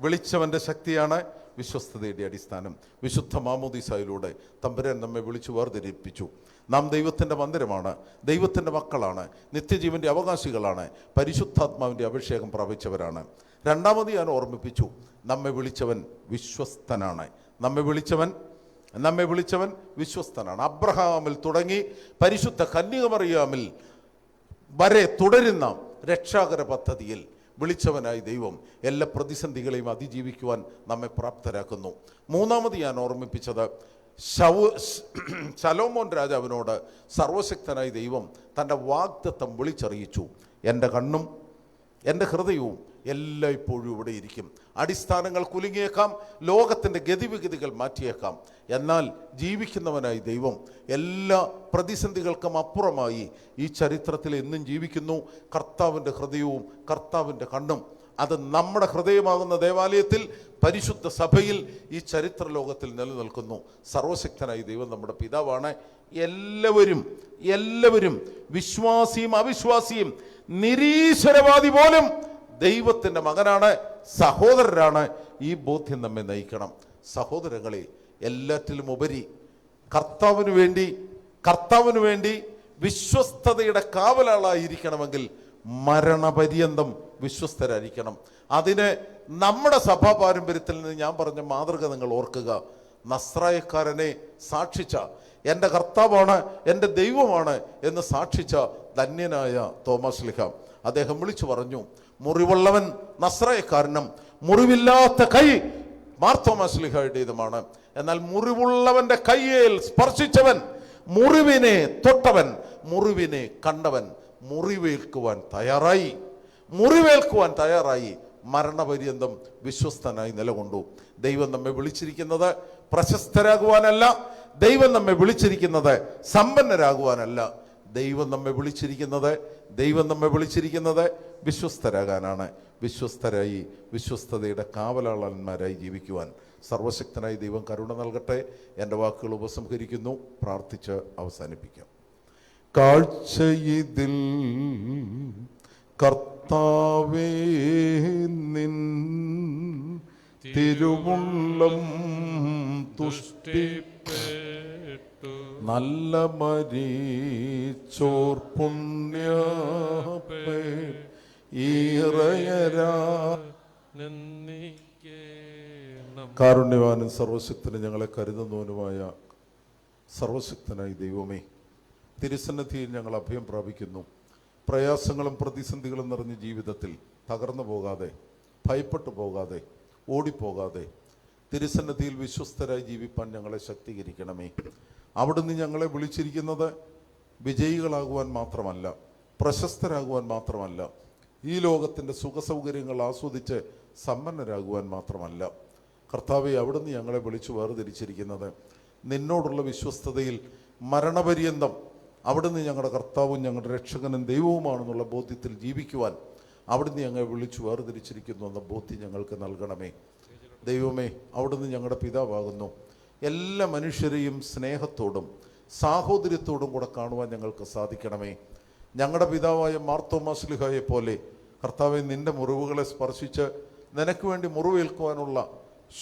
വിളിച്ചവൻ്റെ ശക്തിയാണ് വിശ്വസ്തതയുടെ അടിസ്ഥാനം. വിശുദ്ധ മാമോദീസായിലൂടെ തമ്പുരാൻ നമ്മെ വിളിച്ചു വേർതിരിപ്പിച്ചു. നാം ദൈവത്തിൻ്റെ മന്ദിരമാണ്, ദൈവത്തിൻ്റെ മക്കളാണ്, നിത്യജീവൻ്റെ അവകാശികളാണ്, പരിശുദ്ധാത്മാവിൻ്റെ അഭിഷേകം പ്രാപിച്ചവരാണ്. രണ്ടാമത് ഞാൻ ഓർമ്മിപ്പിച്ചു, നമ്മെ വിളിച്ചവൻ വിശ്വസ്തനാണ്. നമ്മെ വിളിച്ചവൻ വിശ്വസ്തനാണ്. അബ്രഹാമിൽ തുടങ്ങി പരിശുദ്ധ കന്യകമറിയാമിൽ വരെ തുടരുന്ന രക്ഷാകര പദ്ധതിയിൽ വിളിച്ചവനായി ദൈവം എല്ലാ പ്രതിസന്ധികളെയും അതിജീവിക്കുവാൻ നമ്മെ പ്രാപ്തരാക്കുന്നു. മൂന്നാമത് ഞാൻ ഓർമ്മിപ്പിച്ചത്, ശലോമോൻ രാജാവിനോട് സർവശക്തനായി ദൈവം തൻ്റെ വാഗ്ദത്തം വിളിച്ചറിയിച്ചു. എൻ്റെ കണ്ണും എൻ്റെ ഹൃദയവും എല്ലായ്പ്പോഴും ഇവിടെ ഇരിക്കും. അടിസ്ഥാനങ്ങൾ കുലുങ്ങിയേക്കാം, ലോകത്തിൻ്റെ ഗതിവിഗതികൾ മാറ്റിയേക്കാം, എന്നാൽ ജീവിക്കുന്നവനായി ദൈവം എല്ലാ പ്രതിസന്ധികൾക്കും അപ്പുറമായി ഈ ചരിത്രത്തിൽ എന്നും ജീവിക്കുന്നു. കർത്താവിൻ്റെ ഹൃദയവും കർത്താവിൻ്റെ കണ്ണും അത് നമ്മുടെ ഹൃദയമാകുന്ന ദേവാലയത്തിൽ, പരിശുദ്ധ സഭയിൽ, ഈ ചരിത്ര ലോകത്തിൽ നിലനിൽക്കുന്നു. സർവശക്തനായി ദൈവം നമ്മുടെ പിതാവാണ്. എല്ലാവരും വിശ്വാസിയും അവിശ്വാസിയും നിരീശ്വരവാദി പോലും ദൈവത്തിൻ്റെ മകനാണ്, സഹോദരരാണ്. ഈ ബോധ്യം നമ്മെ നയിക്കണം. സഹോദരങ്ങളെ, എല്ലാറ്റിലും ഉപരി കർത്താവിന് വേണ്ടി വിശ്വസ്തതയുടെ കാവലാളായിരിക്കണമെങ്കിൽ മരണപര്യന്തം വിശ്വസ്തരായിരിക്കണം. അതിന് നമ്മുടെ സഭാ പാരമ്പര്യത്തിൽ നിന്ന് ഞാൻ പറഞ്ഞ മാതൃക നിങ്ങൾ ഓർക്കുക. നസ്രായക്കാരനെ സാക്ഷിച്ച, എൻ്റെ കർത്താവാണ്, എൻ്റെ ദൈവമാണ് എന്ന് സാക്ഷിച്ച ധന്യനായ തോമാസ് ശ്ലീഹ, അദ്ദേഹം വിളിച്ചു പറഞ്ഞു, മുറിവുള്ളവൻ നസ്രായക്കാരനും മുറിവില്ലാത്ത കൈ മാർത്തോമാ ശ്ലീഹയുടേതുമാണ്. എന്നാൽ മുറിവുള്ളവന്റെ കയ്യിൽ സ്പർശിച്ചവൻ, മുറിവിനെ തൊട്ടവൻ, മുറിവിനെ കണ്ടവൻ മുറിവേൽക്കുവാൻ തയ്യാറായി മരണപര്യന്തം വിശ്വസ്തനായി നിലകൊണ്ടു. ദൈവം നമ്മെ വിളിച്ചിരിക്കുന്നത് പ്രശസ്തരാകുവാനല്ല, ദൈവം നമ്മെ വിളിച്ചിരിക്കുന്നത് സമ്പന്നരാകുവാനല്ല. ദൈവം നമ്മെ വിളിച്ചിരിക്കുന്നത് വിശ്വസ്തരാകാനാണ്. വിശ്വസ്തരായി വിശ്വസ്തതയുടെ കാവലാളന്മാരായി ജീവിക്കുവാൻ സർവശക്തനായ ദൈവം കരുണ നൽകട്ടെ. എൻ്റെ വാക്കുകൾ ഉപസംഹരിക്കുന്നു, പ്രാർത്ഥിച്ച് അവസാനിപ്പിക്കാം. കാഴ്ചയിതിൽ കർത്താവേ നിൻ തിരുവുള്ളം തുഷ്ടിപ്പെട്ടു, നല്ല മരീച്ചോർ പുണ്യപേ കാരുണ്യവാനും സർവശക്തനും ഞങ്ങളെ കരുതുന്നവനുമായ സർവശക്തനായ ദൈവമേ, തിരുസന്നിധിയിൽ ഞങ്ങൾ അഭയം പ്രാപിക്കുന്നു. പ്രയാസങ്ങളും പ്രതിസന്ധികളും നിറഞ്ഞ ജീവിതത്തിൽ തകർന്നു പോകാതെ, ഭയപ്പെട്ടു പോകാതെ, ഓടിപ്പോകാതെ തിരുസന്നിധിയിൽ വിശ്വസ്തരായി ജീവിപ്പാൻ ഞങ്ങളെ ശക്തീകരിക്കണമേ. അവിടുന്ന് ഞങ്ങളെ വിളിച്ചിരിക്കുന്നത് വിജയികളാകുവാൻ മാത്രമല്ല, പ്രശസ്തരാകുവാൻ മാത്രമല്ല, ഈ ലോകത്തിൻ്റെ സുഖസൗകര്യങ്ങൾ ആസ്വദിച്ച് സമ്പന്നരാകുവാൻ മാത്രമല്ല. കർത്താവെ, അവിടുന്ന് ഞങ്ങളെ വിളിച്ചു വേർതിരിച്ചിരിക്കുന്നത് നിന്നോടുള്ള വിശ്വസ്തതയിൽ മരണപര്യന്തം അവിടുന്ന് ഞങ്ങളുടെ കർത്താവും ഞങ്ങളുടെ രക്ഷകനും ദൈവവുമാണെന്നുള്ള ബോധ്യത്തിൽ ജീവിക്കുവാൻ അവിടുന്ന് ഞങ്ങളെ വിളിച്ചു വേർതിരിച്ചിരിക്കുന്നു എന്ന ബോധ്യം ഞങ്ങൾക്ക് നൽകണമേ. ദൈവമേ, അവിടുന്ന് ഞങ്ങളുടെ പിതാവാകുന്നു. എല്ലാ മനുഷ്യരെയും സ്നേഹത്തോടും സാഹോദര്യത്തോടും കൂടെ കാണുവാൻ ഞങ്ങൾക്ക് സാധിക്കണമേ. ഞങ്ങളുടെ പിതാവായ മാർത്തോമാ ശ്ലീഹയെ പോലെ കർത്താവെ, നിൻ്റെ മുറിവുകളെ സ്പർശിച്ച് നിനക്ക് വേണ്ടി മുറിവേൽക്കുവാനുള്ള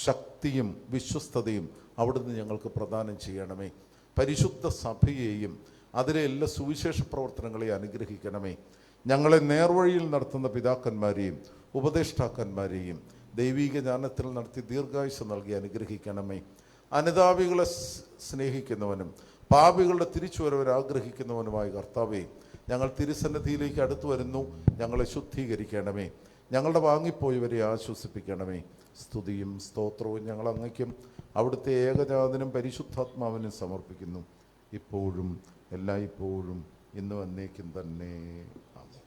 ശക്തിയും വിശ്വസ്തതയും അവിടുന്ന് ഞങ്ങൾക്ക് പ്രദാനം ചെയ്യണമേ. പരിശുദ്ധ സഭയെയും അതിലെ എല്ലാ സുവിശേഷ പ്രവർത്തനങ്ങളെയും അനുഗ്രഹിക്കണമേ. ഞങ്ങളെ നേർവഴിയിൽ നടത്തുന്ന പിതാക്കന്മാരെയും ഉപദേഷ്ടാക്കന്മാരെയും ദൈവിക ജ്ഞാനത്തിൽ നടത്തി ദീർഘായുസ് നൽകി അനുഗ്രഹിക്കണമേ. അനുതാപികളെ സ്നേഹിക്കുന്നവനും പാപികളുടെ തിരിച്ചുവരവരെ ആഗ്രഹിക്കുന്നവനുമായ കർത്താവേ, ഞങ്ങൾ തിരുസന്നിധിയിലേക്ക് അടുത്തു വരുന്നു. ഞങ്ങളെ ശുദ്ധീകരിക്കണമേ. ഞങ്ങളുടെ വാങ്ങിപ്പോയവരെ ആശ്വസിപ്പിക്കണമേ. സ്തുതിയും സ്തോത്രവും ഞങ്ങൾ അങ്ങയ്ക്കും അവിടുത്തെ ഏകജാതനും പരിശുദ്ധാത്മാവിനും സമർപ്പിക്കുന്നു, ഇപ്പോഴും എല്ലായ്പ്പോഴും ഇന്നും എന്നേക്കും തന്നെ. ആമേൻ.